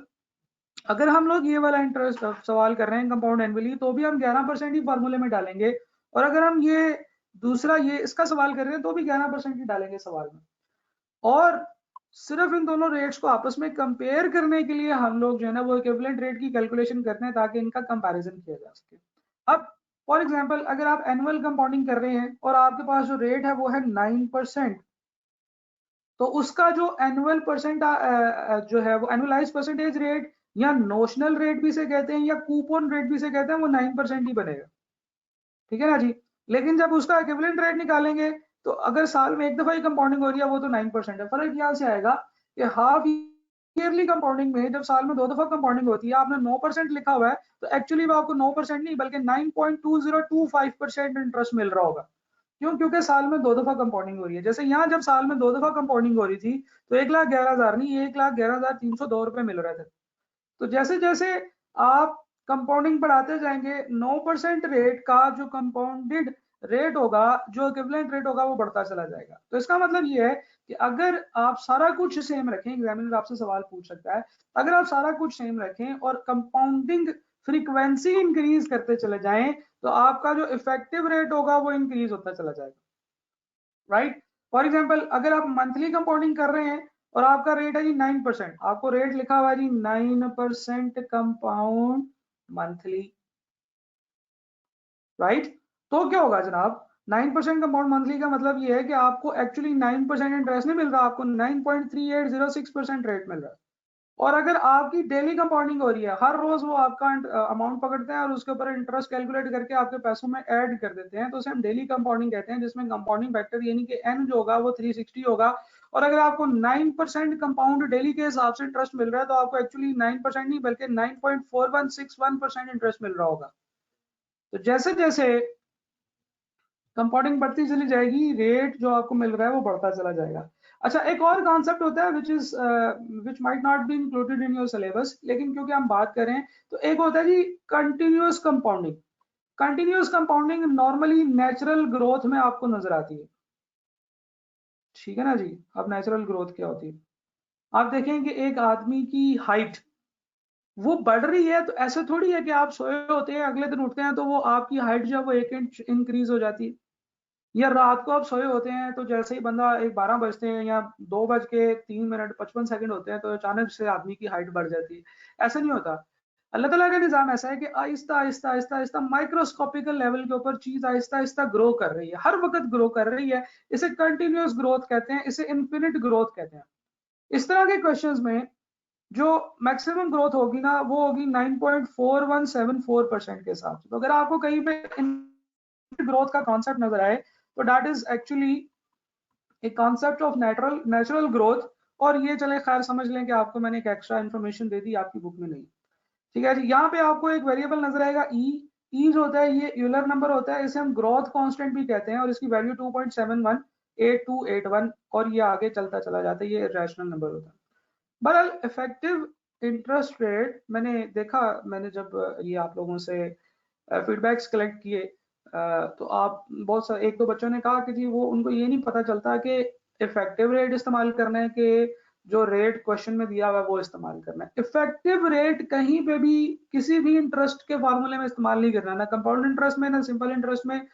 अगर हम लोग ये वाला इंटरेस्ट सवाल कर रहे हैं कंपाउंड एनुअली, तो भी हम 11% ही फॉर्मूले में डालेंगे, और अगर हम ये दूसरा ये इसका सवाल कर रहे हैं तो भी 11% ही डालेंगे सवाल में। और सिर्फ इन दोनों रेट्स को आपस में कंपेयर करने के लिए हम लोग जो है ना वो इक्विवेलेंट रेट की कैलकुलेशन करते हैं ताकि इनका कंपैरिजन किया जा सके। अब फॉर एग्जांपल अगर आप एनुअल कंपाउंडिंग कर रहे हैं और आपके पास जो रेट है वो है 9%, तो उसका जो एनुअल परसेंट जो है वो एनुअलाइज परसेंटेज रेट या नोशनल रेट भी से कहते हैं या कूपन रेट भी से कहते हैं, वो 9% ही बनेगा। ठीक है ना जी। लेकिन जब उसका इक्विवेलेंट रेट निकालेंगे तो अगर साल में एक दफा ही कंपाउंडिंग हो रही है वो तो 9% है। फर्क यहाँ से आएगा कि हाफ ईयरली कंपाउंडिंग में जब साल में 2 दफा कंपाउंडिंग होती है, आपने 9% लिखा हुआ है, तो एक्चुअली वो आपको 9% नहीं बल्कि 9.2025% इंटरेस्ट मिल रहा होगा। क्यों? क्योंकि साल में 2 दफा कंपाउंडिंग हो रही है। जैसे यहाँ जब साल में 2 दफा कंपाउंडिंग हो रही थी तो 1,11,000 नहीं 1,11,302 रुपए मिल रहे थे। तो जैसे जैसे आप कंपाउंडिंग बढ़ाते जाएंगे 9% रेट का जो कंपाउंडेड रेट होगा, जो इक्विवेलेंट रेट होगा, वो बढ़ता चला जाएगा। तो इसका मतलब ये है कि अगर आप सारा कुछ सेम रखें, एग्जामिनर आपसे सवाल पूछ सकता है, अगर आप सारा कुछ सेम रखें और कंपाउंडिंग फ्रीक्वेंसी इंक्रीज करते चले जाएं, तो आपका जो इफेक्टिव रेट होगा वो इंक्रीज होता चला जाएगा। राइट? फॉर एग्जाम्पल अगर आप मंथली कंपाउंडिंग कर रहे हैं और आपका रेट है जी 9%, आपको रेट लिखा हुआ है जी 9% कंपाउंड मंथली। राइट? तो क्या होगा जनाब, 9% कंपाउंड मंथली का मतलब ये है कि आपको एक्चुअली 9% इंटरेस्ट नहीं मिल रहा, आपको 9.3806% रेट मिल रहा है। और अगर आपकी डेली कंपाउंडिंग हो रही है, हर रोज वो आपका अमाउंट पकड़ते हैं और उसके ऊपर इंटरेस्ट कैलकुलेट करके आपके पैसों में ऐड कर देते हैं, तो उसे हम डेली कंपाउंडिंग कहते हैं, जिसमें कंपाउंडिंग फैक्टर यानी कि एन जो होगा वो 360 होगा, और अगर आपको 9% कंपाउंड डेली के हिसाब से इंटरेस्ट मिल रहा है तो आपको एक्चुअली 9% नहीं बल्कि 9.4161% इंटरेस्ट मिल रहा होगा। तो जैसे जैसे कंपाउंडिंग बढ़ती चली जाएगी, रेट जो आपको मिल रहा है वो बढ़ता चला जाएगा। अच्छा, एक और कॉन्सेप्ट होता है which might not be included in your syllabus, लेकिन क्योंकि हम बात करें तो एक होता है जी continuous compounding. Continuous compounding normally natural growth में आपको नजर आती है, ठीक है ना जी। अब नेचुरल ग्रोथ क्या होती है, आप देखें कि एक आदमी की हाइट वो बढ़ रही है, तो ऐसा थोड़ी है कि आप सोए होते हैं अगले दिन उठते हैं तो वो आपकी हाइट जो है वो 1 इंच इंक्रीज हो जाती है, या रात को आप सोए होते हैं तो जैसे ही बंदा 12 बजते हैं या 2 बज के 3 मिनट 55 सेकंड होते हैं तो अचानक से आदमी की हाइट बढ़ जाती है। ऐसा नहीं होता। अल्लाह ताला का निजाम ऐसा है कि आहिस्ता आहिस्ता आहिस्ता आहिस्ता माइक्रोस्कोपिकल लेवल के ऊपर चीज आहिस्ता आहिस्ता ग्रो कर रही है, हर वक्त ग्रो कर रही है। इसे कंटिन्यूअस ग्रोथ कहते हैं, इसे इन्फिनिट ग्रोथ कहते हैं। इस तरह के क्वेश्चंस में जो मैक्सिमम ग्रोथ होगी ना वो होगी 9.4174% के हिसाब से। तो अगर आपको कहीं पे ग्रोथ का कॉन्सेप्ट नजर आए तो दैट इज एक्चुअली एक कॉन्सेप्ट ऑफ नेचुरल ग्रोथ। और ये चले खैर समझ लें कि आपको मैंने एक एक्स्ट्रा इन्फॉर्मेशन दे दी, आपकी बुक में नहीं। ठीक है जी, यहाँ पे आपको एक वेरिएबल नजर आएगा ई जो होता है ये यूलर नंबर होता है, इसे हम ग्रोथ कांस्टेंट भी कहते हैं और इसकी वैल्यू 2.718281 और ये आगे चलता चला जाता है, ये रैशनल नंबर होता है। बहरहाल इफेक्टिव इंटरेस्ट रेट मैंने देखा, मैंने जब ये आप लोगों से फीडबैक्स कलेक्ट किए तो आप बहुत सारे एक दो बच्चों ने कहा कि जी वो उनको ये नहीं पता चलता कि इफेक्टिव रेट इस्तेमाल करना है कि जो रेट क्वेश्चन में दिया हुआ है वो इस्तेमाल करना है। इफेक्टिव रेट कहीं पे भी किसी भी इंटरेस्ट के फार्मूले में इस्तेमाल नहीं करना, ना कंपाउंड इंटरेस्ट में ना सिंपल इंटरेस्ट में।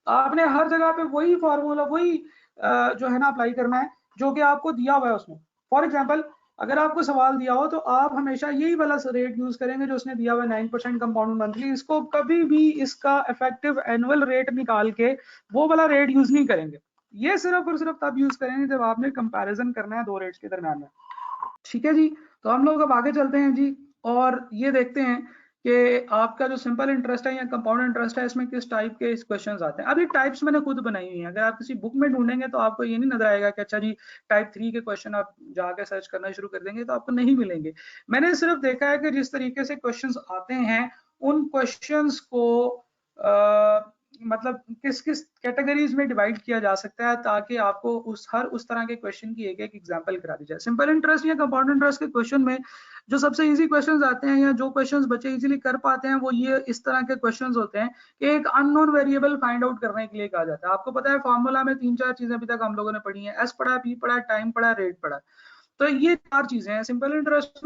आपने हर जगह पे वही फार्मूला वही जो है ना अप्लाई करना है जो कि आपको दिया हुआ है उसमें। फॉर एग्जाम्पल अगर आपको सवाल दिया हो तो आप हमेशा यही वाला रेट यूज करेंगे जो उसने दिया हुआ है 9% कंपाउंड मंथली। इसको कभी भी इसका इफेक्टिव एनुअल रेट निकाल के वो वाला रेट यूज नहीं करेंगे। ये सिर्फ और सिर्फ तब यूज करेंगे जब आपने कंपैरिजन करना है दो रेट्स के दरम्यान में। ठीक है जी, तो हम लोग अब आगे चलते हैं जी और ये देखते हैं कि आपका जो सिंपल इंटरेस्ट है या कंपाउंड इंटरेस्ट है इसमें किस टाइप के क्वेश्चंस आते हैं। अभी टाइप्स मैंने खुद बनाई हुई हैं, अगर आप किसी बुक में ढूंढेंगे तो आपको ये नहीं नजर आएगा कि अच्छा जी टाइप 3 के क्वेश्चन आप जाके सर्च करना शुरू कर देंगे तो आपको नहीं मिलेंगे। मैंने सिर्फ देखा है कि जिस तरीके से क्वेश्चंस आते हैं उन क्वेश्चंस को मतलब किस किस कैटेगरीज में डिवाइड किया जा सकता है ताकि आपको उस तरह के क्वेश्चन की एक एक एग्जांपल करा दी जाए। सिंपल इंटरेस्ट या कंपाउंड इंटरेस्ट के क्वेश्चन में जो सबसे इजी क्वेश्चंस आते हैं या जो क्वेश्चंस बच्चे इजीली कर पाते हैं वो ये इस तरह के क्वेश्चंस होते हैं कि एक अननोन वेरिएबल फाइंड आउट करने के लिए कहा जाता है। आपको पता है फॉर्मूला में 3-4 चीजें अभी तक हम लोगों ने पढ़ी हैं, एस पढ़ा, पी पढ़ा, टाइम पढ़ा, रेट पढ़ा। तो ये 4 चीजें हैं। सिंपल इंटरेस्ट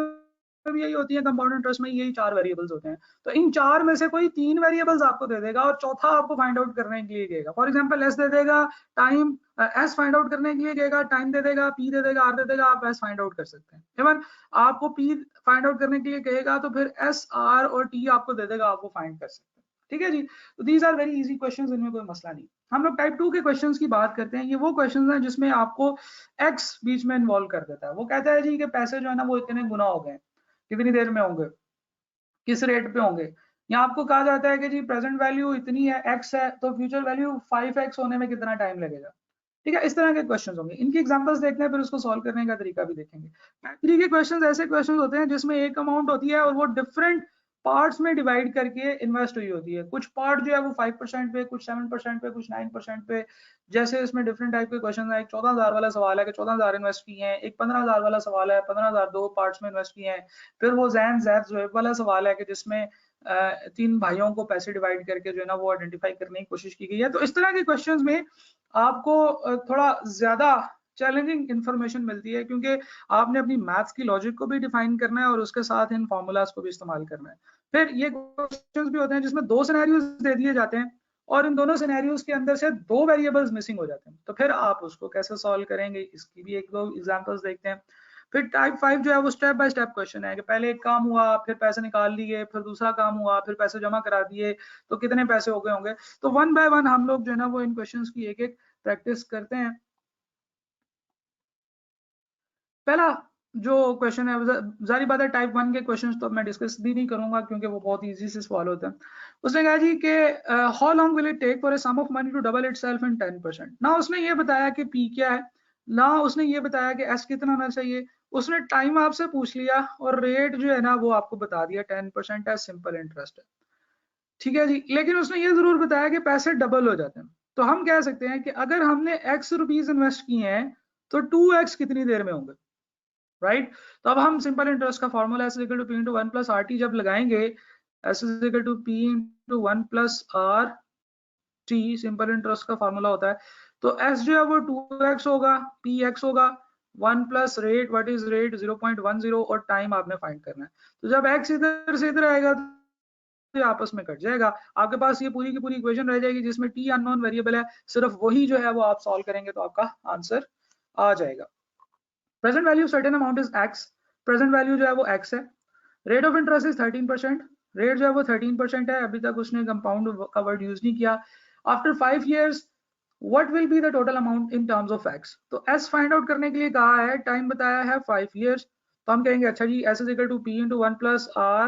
में भी यही होती है, कंपाउंड इंटरेस्ट में यही 4 वेरिएबल्स होते हैं। तो इन 4 में से कोई 3 वेरिएबल्स आपको दे देगा और चौथा आपको फाइंड आउट करने के लिए कहेगा। फॉर एग्जांपल एस दे देगा, टाइम एस फाइंड आउट करने के लिए कहेगा, टाइम दे देगा, पी दे देगा, आर दे देगा, आप एस फाइंड आउट कर सकते हैं। इवन आपको पी फाइंड आउट करने के लिए कहेगा तो फिर एस, आर और टी आपको दे देगा, आप वो फाइंड कर सकते हैं। ठीक है जी, तो these are very easy questions, इनमें कोई मसला नहीं। हम लोग टाइप 2 के क्वेश्चंस की बात करते हैं। ये वो क्वेश्चंस हैं जिसमें आपको एक्स बीच में इन्वॉल्व कर देता है। वो कहता है जी कि पैसे जो है ना वो इतने गुना हो गए, कितनी देर में होंगे, किस रेट पे होंगे। यहाँ आपको कहा जाता है कि जी प्रेजेंट वैल्यू इतनी है, एक्स है, तो फ्यूचर वैल्यू 5x होने में कितना टाइम लगेगा। ठीक है, इस तरह के क्वेश्चंस होंगे। इनकी एग्जांपल्स देखते हैं फिर उसको सॉल्व करने का तरीका भी देखेंगे। टाइप 3 के क्वेश्चंस ऐसे क्वेश्चंस होते हैं जिसमें एक अमाउंट होती है और वो डिफरेंट पार्ट्स में डिवाइड करके इन्वेस्ट हुई होती है। कुछ पार्ट जो है वो 5% पे, कुछ 7% पे, कुछ 9% पे। जैसे इसमें डिफरेंट टाइप के क्वेश्चन है। एक 14,000 वाला सवाल है कि 14,000 इन्वेस्ट किए हैं, एक 15,000 वाला सवाल है 15,000 दो पार्ट्स में इन्वेस्ट किए हैं। फिर वो जैन जैद जोएब वाला सवाल है कि जिसमें 3 भाइयों को पैसे डिवाइड करके जो है ना वो आइडेंटिफाई करने की कोशिश की गई है। तो इस तरह के क्वेश्चंस में आपको थोड़ा ज्यादा चैलेंजिंग इंफॉर्मेशन मिलती है क्योंकि आपने अपनी मैथ्स की लॉजिक को भी डिफाइन करना है और उसके साथ इन फॉर्मूलाज को भी इस्तेमाल करना है। फिर ये क्वेश्चंस भी होते हैं जिसमें 2 सिनेरियोज दे दिए जाते हैं और इन दोनों सिनेरियोज के अंदर से 2 वेरिएबल्स मिसिंग हो जाते हैं। तो फिर आप उसको कैसे सॉल्व करेंगे इसकी भी एक दो एग्जांपल्स देखते हैं। फिर टाइप 5 जो है वो स्टेप बाय स्टेप क्वेश्चन है कि पहले एक काम हुआ, फिर पैसे निकाल लिए, फिर दूसरा काम हुआ, फिर पैसे जमा करा दिए, तो कितने पैसे हो गए होंगे। तो वन बाय वन हम लोग जो है ना वो इन क्वेश्चंस की एक एक प्रैक्टिस करते हैं। पहला जो क्वेश्चन है जारी बात है टाइप 1 के क्वेश्चंस तो मैं डिस्कस भी नहीं करूंगा क्योंकि वो बहुत इजी से सवाल होते हैं। उसने कहा जी कि how long will it take for a sum of money to double itself in 10%। ना उसने ये बताया कि पी क्या है, ना उसने ये बताया कि एस कितना होना चाहिए, उसने टाइम आपसे पूछ लिया और रेट जो है ना वो आपको बता दिया 10% है, सिंपल इंटरेस्ट है, ठीक है जी। लेकिन उसने ये जरूर बताया कि पैसे डबल हो जाते हैं। तो हम कह सकते हैं कि अगर हमने एक्स रुपीज इन्वेस्ट किए हैं तो 2x कितनी देर में होंगे, राइट। तो अब हम सिंपल इंटरेस्ट का formula S equal to P into one plus R T जब लगाएंगे, S equal to P into one plus R T simple interest का फॉर्मूला होता है। तो एस जो है वो 2x होगा, पी एक्स होगा, 1 plus rate, what is rate 0.10, और टाइम आपने फाइंड करना है। तो जब x इधर से इधर आएगा तो ये आपस में कट जाएगा, आपके पास ये पूरी की पूरी इक्वेशन रह जाएगी जिसमें t अननोन वेरिएबल है, सिर्फ वही जो है वो आप सॉल्व करेंगे तो आपका आंसर आ जाएगा। Present value certain amount is x, present value जो है वो x है। Rate of interest is 13%, rate जो है वो 13% है, अभी तक उसने कंपाउंड का वर्ड यूज नहीं किया। After 5 years what will be the total amount in terms of x, तो s फाइंड आउट करने के लिए कहा है, टाइम बताया है 5 years, तो हम कहेंगे अच्छा जी s is equal to p into one plus R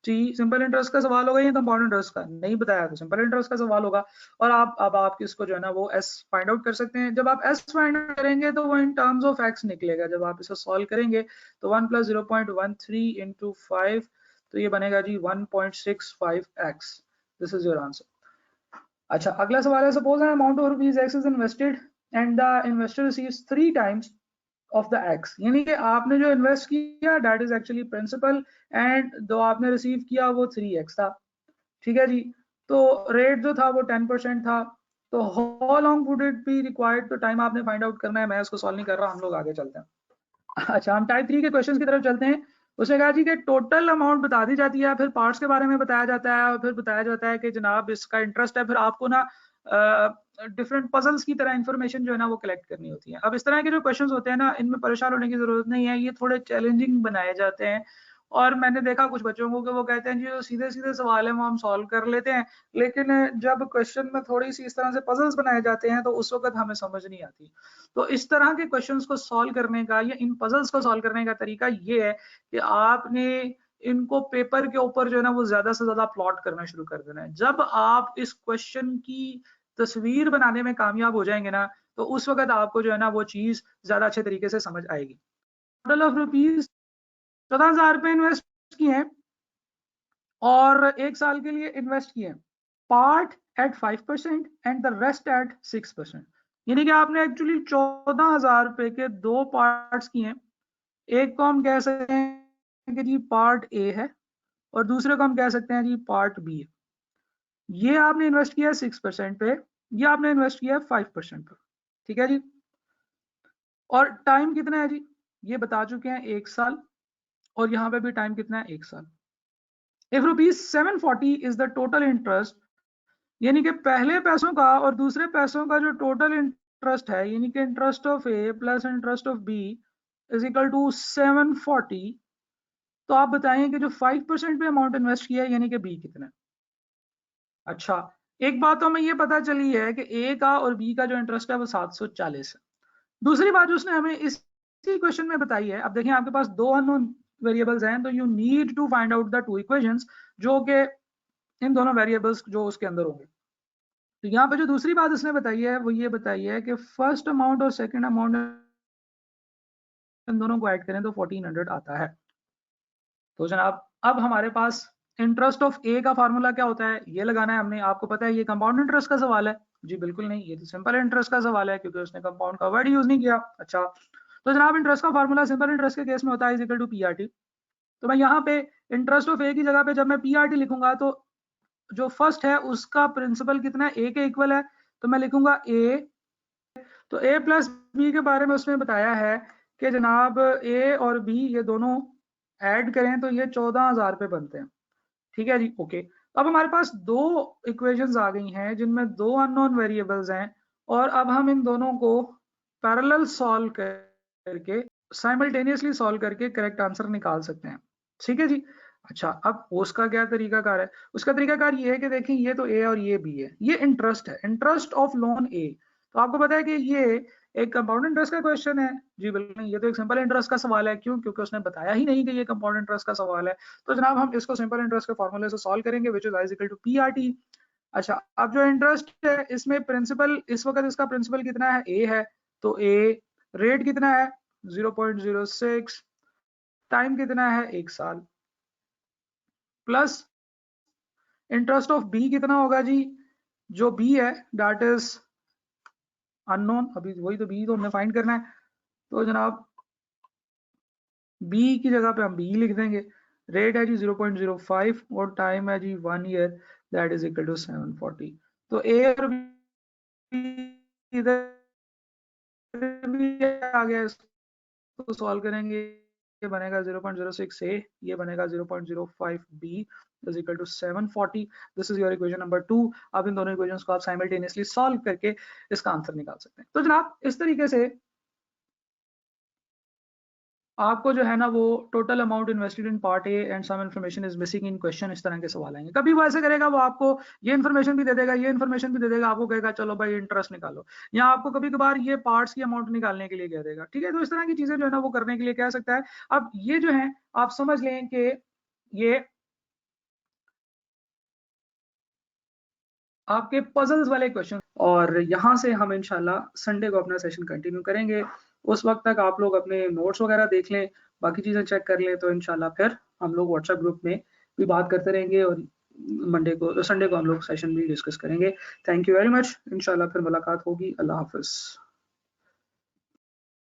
T, simple interest का सवाल होगा या कंपाउंड इंटरेस्ट का, नहीं बताया तो सिंपल इंटरेस्ट का सवाल होगा। और आप किसको जो है ना वो s फाइंड आउट कर सकते हैं। जब आप s फाइंड आउट करेंगे तो वो इन टर्म्स ऑफ x निकलेगा, जब आप इसे सॉल्व करेंगे तो 1 प्लस 0.13 इंटू 5, तो ये बनेगा जी 1.65x, this is your answer. अच्छा अगला सवाल है, suppose an amount of rupees x is invested and the investor receives 3 times of the x, यानी कि आपने जो इन्वेस्ट किया that is actually principal and जो आपने रिसीव किया वो 3x था, ठीक है जी। तो रेट जो था वो 10% था, तो how long would it be required, तो टाइम आपने फाइंड आउट करना है, मैं इसको सॉल्व नहीं कर रहा, हम लोग आगे चलते हैं। अच्छा हम टाइप 3 के क्वेश्चन की तरफ चलते हैं। उसने कहा जी कि टोटल अमाउंट बता दी जाती है, फिर पार्ट्स के बारे में बताया जाता है, और फिर बताया जाता है कि जनाब इसका इंटरेस्ट है, फिर आपको ना डिफरेंट पजल्स की तरह इंफॉर्मेशन जो है ना वो कलेक्ट करनी होती है। अब इस तरह के जो क्वेश्चंस होते हैं ना, इनमें परेशान होने की जरूरत नहीं है, ये थोड़े चैलेंजिंग बनाए जाते हैं। और मैंने देखा कुछ बच्चों को कि वो कहते हैं जी जो सीधे सीधे सवाल है वो हम सॉल्व कर लेते हैं, लेकिन जब क्वेश्चन में थोड़ी सी इस तरह से पजल्स बनाए जाते हैं तो उस वक्त हमें समझ नहीं आती। तो इस तरह के क्वेश्चंस को सॉल्व करने का या इन पजल्स को सॉल्व करने का तरीका ये है कि आपने इनको पेपर के ऊपर जो है ना वो ज्यादा से ज्यादा प्लॉट करना शुरू कर देना है। जब आप इस क्वेश्चन की तस्वीर बनाने में कामयाब हो जाएंगे ना, तो उस वक्त आपको जो है ना वो चीज ज्यादा अच्छे तरीके से समझ आएगी। टोटल ऑफ रुपीज 14,000 रुपए इन्वेस्ट किए हैं और 1 साल के लिए इन्वेस्ट किए हैं, part at 5% and the rest at 6%, यानी कि आपने एक्चुअली 14,000 रुपए के 2 पार्ट्स किए हैं। एक को हम कह सकते हैं कि जी पार्ट ए है और दूसरे को हम कह सकते हैं जी पार्ट बी है। ये आपने इन्वेस्ट किया है 6% पे, ये आपने इन्वेस्ट किया है 5% पे, ठीक है जी। और टाइम कितना है जी, ये बता चुके हैं 1 साल, और यहाँ पे भी टाइम कितना है 1 साल। If rupees 740 is the total interest, यानी कि पहले पैसों का और दूसरे पैसों का जो टोटल इंटरेस्ट है, यानी कि interest of A plus interest of B is equal to 740, तो आप बताएं कि जो 5% पे अमाउंट इन्वेस्ट किया है यानी कि बी कितना है। अच्छा एक बात तो हमें ये पता चली है कि ए का और बी का जो इंटरेस्ट है वो 740 है। दूसरी बात जो उसने हमें इसी क्वेश्चन में बताई है, अब देखिए आपके पास 2 अननोन वेरिएबल्स हैं, तो you need to find out the 2 equations जो कि इन दोनों वेरिएबल्स जो उसके अंदर होंगे। तो यहाँ पे जो दूसरी बात उसने बताई है वो ये बताई है कि फर्स्ट अमाउंट और सेकंड अमाउंट इन दोनों को ऐड करें तो 1400 आता है। तो जनाब अब हमारे पास इंटरेस्ट ऑफ ए का फार्मूला क्या होता है ये लगाना है हमने। आपको पता है ये कंपाउंड इंटरेस्ट का सवाल है, जी बिल्कुल नहीं, ये तो सिंपल इंटरेस्ट का सवाल है क्योंकि उसने कंपाउंड का वर्ड यूज नहीं किया। अच्छा तो जनाब इंटरेस्ट का फार्मूला सिंपल इंटरेस्ट के केस में होता है इज इक्वल टू पीआरटी। तो मैं यहाँ पे इंटरेस्ट ऑफ ए की जगह पे जब मैं पीआरटी लिखूंगा तो जो फर्स्ट है उसका प्रिंसिपल कितना है, ए के इक्वल है, तो मैं लिखूंगा ए। तो ए प्लस बी के बारे में उसने बताया है कि जनाब ए और बी ये दोनों ऐड करें तो ये 14,000 रुपये बनते हैं, ठीक है जी ओके। अब हमारे पास 2 इक्वेशंस आ गई हैं जिनमें 2 अननोन वेरिएबल्स हैं, और अब हम इन दोनों को पैरेलल सॉल्व करके साइमल्टेनियसली सॉल्व करके करेक्ट आंसर निकाल सकते हैं, ठीक है जी। अच्छा अब उसका क्या तरीकाकार है, उसका तरीकाकार ये है कि देखिए ये तो ए और ये बी है, ये इंटरेस्ट है, इंटरेस्ट ऑफ लोन ए। तो आपको पता है कि ये एक कंपाउंड इंटरेस्ट का क्वेश्चन है, जी बिल्कुल नहीं, ये तो एक सिंपल इंटरेस्ट का सवाल है। क्यों? क्योंकि उसने बताया ही नहीं कि ये कंपाउंड इंटरेस्ट का सवाल है। तो जनाब हम इसको सिंपल इंटरेस्ट के फॉर्मूले से सॉल्व करेंगे which is I equal to PRT. अच्छा अब जो इंटरेस्ट है इसमें प्रिंसिपल इस वक्त इसका प्रिंसिपल कितना है, ए है, तो ए रेट कितना है 0.06, टाइम कितना है 1 साल, प्लस इंटरेस्ट ऑफ बी कितना होगा जी, जो बी है दैट इज अननोन, अभी वही तो बी तो हमने फाइंड करना है, तो जनाब बी की जगह पे हम बी लिख देंगे। रेट है जी 0.05 और टाइम है जी 1 year, that is equal to 740। तो ए और बी इधर भी आ गया, इसको सॉल्व करेंगे, ये बनेगा 0.06 ए, ये बनेगा 0.05 B is equal to 740। This is your equation number 2। अब इन दोनों इक्वेशंस को आप साइमल्टेनियसली सॉल्व करके इसका आंसर निकाल सकते हैं। तो जनाब इस तरीके से आपको जो है ना वो total amount invested in part A and some information is missing in question, इस तरह के सवाल आएंगे। कभी वो ऐसे करेगा, वो आपको ये इन्फॉर्मेशन भी दे देगा, ये इन्फॉर्मेशन भी दे देगा, आपको कहेगा चलो भाई इंटरेस्ट निकालो, या आपको कभी कभार ये पार्ट्स की अमाउंट निकालने के लिए कह देगा, ठीक है। तो इस तरह की चीजें जो है ना वो करने के लिए कह सकता है। अब ये जो है आप समझ लें कि ये आपके पजल्स वाले क्वेश्चन, और यहाँ से हम इंशाल्लाह संडे को अपना सेशन कंटिन्यू करेंगे। उस वक्त तक आप लोग अपने नोट्स वगैरह देख लें, बाकी चीज़ें चेक कर लें, तो इंशाल्लाह फिर हम लोग व्हाट्सएप ग्रुप में भी बात करते रहेंगे, और मंडे को संडे को हम लोग सेशन भी डिस्कस करेंगे। थैंक यू वेरी मच, इंशाल्लाह फिर मुलाकात होगी। अल्लाह हाफिज़।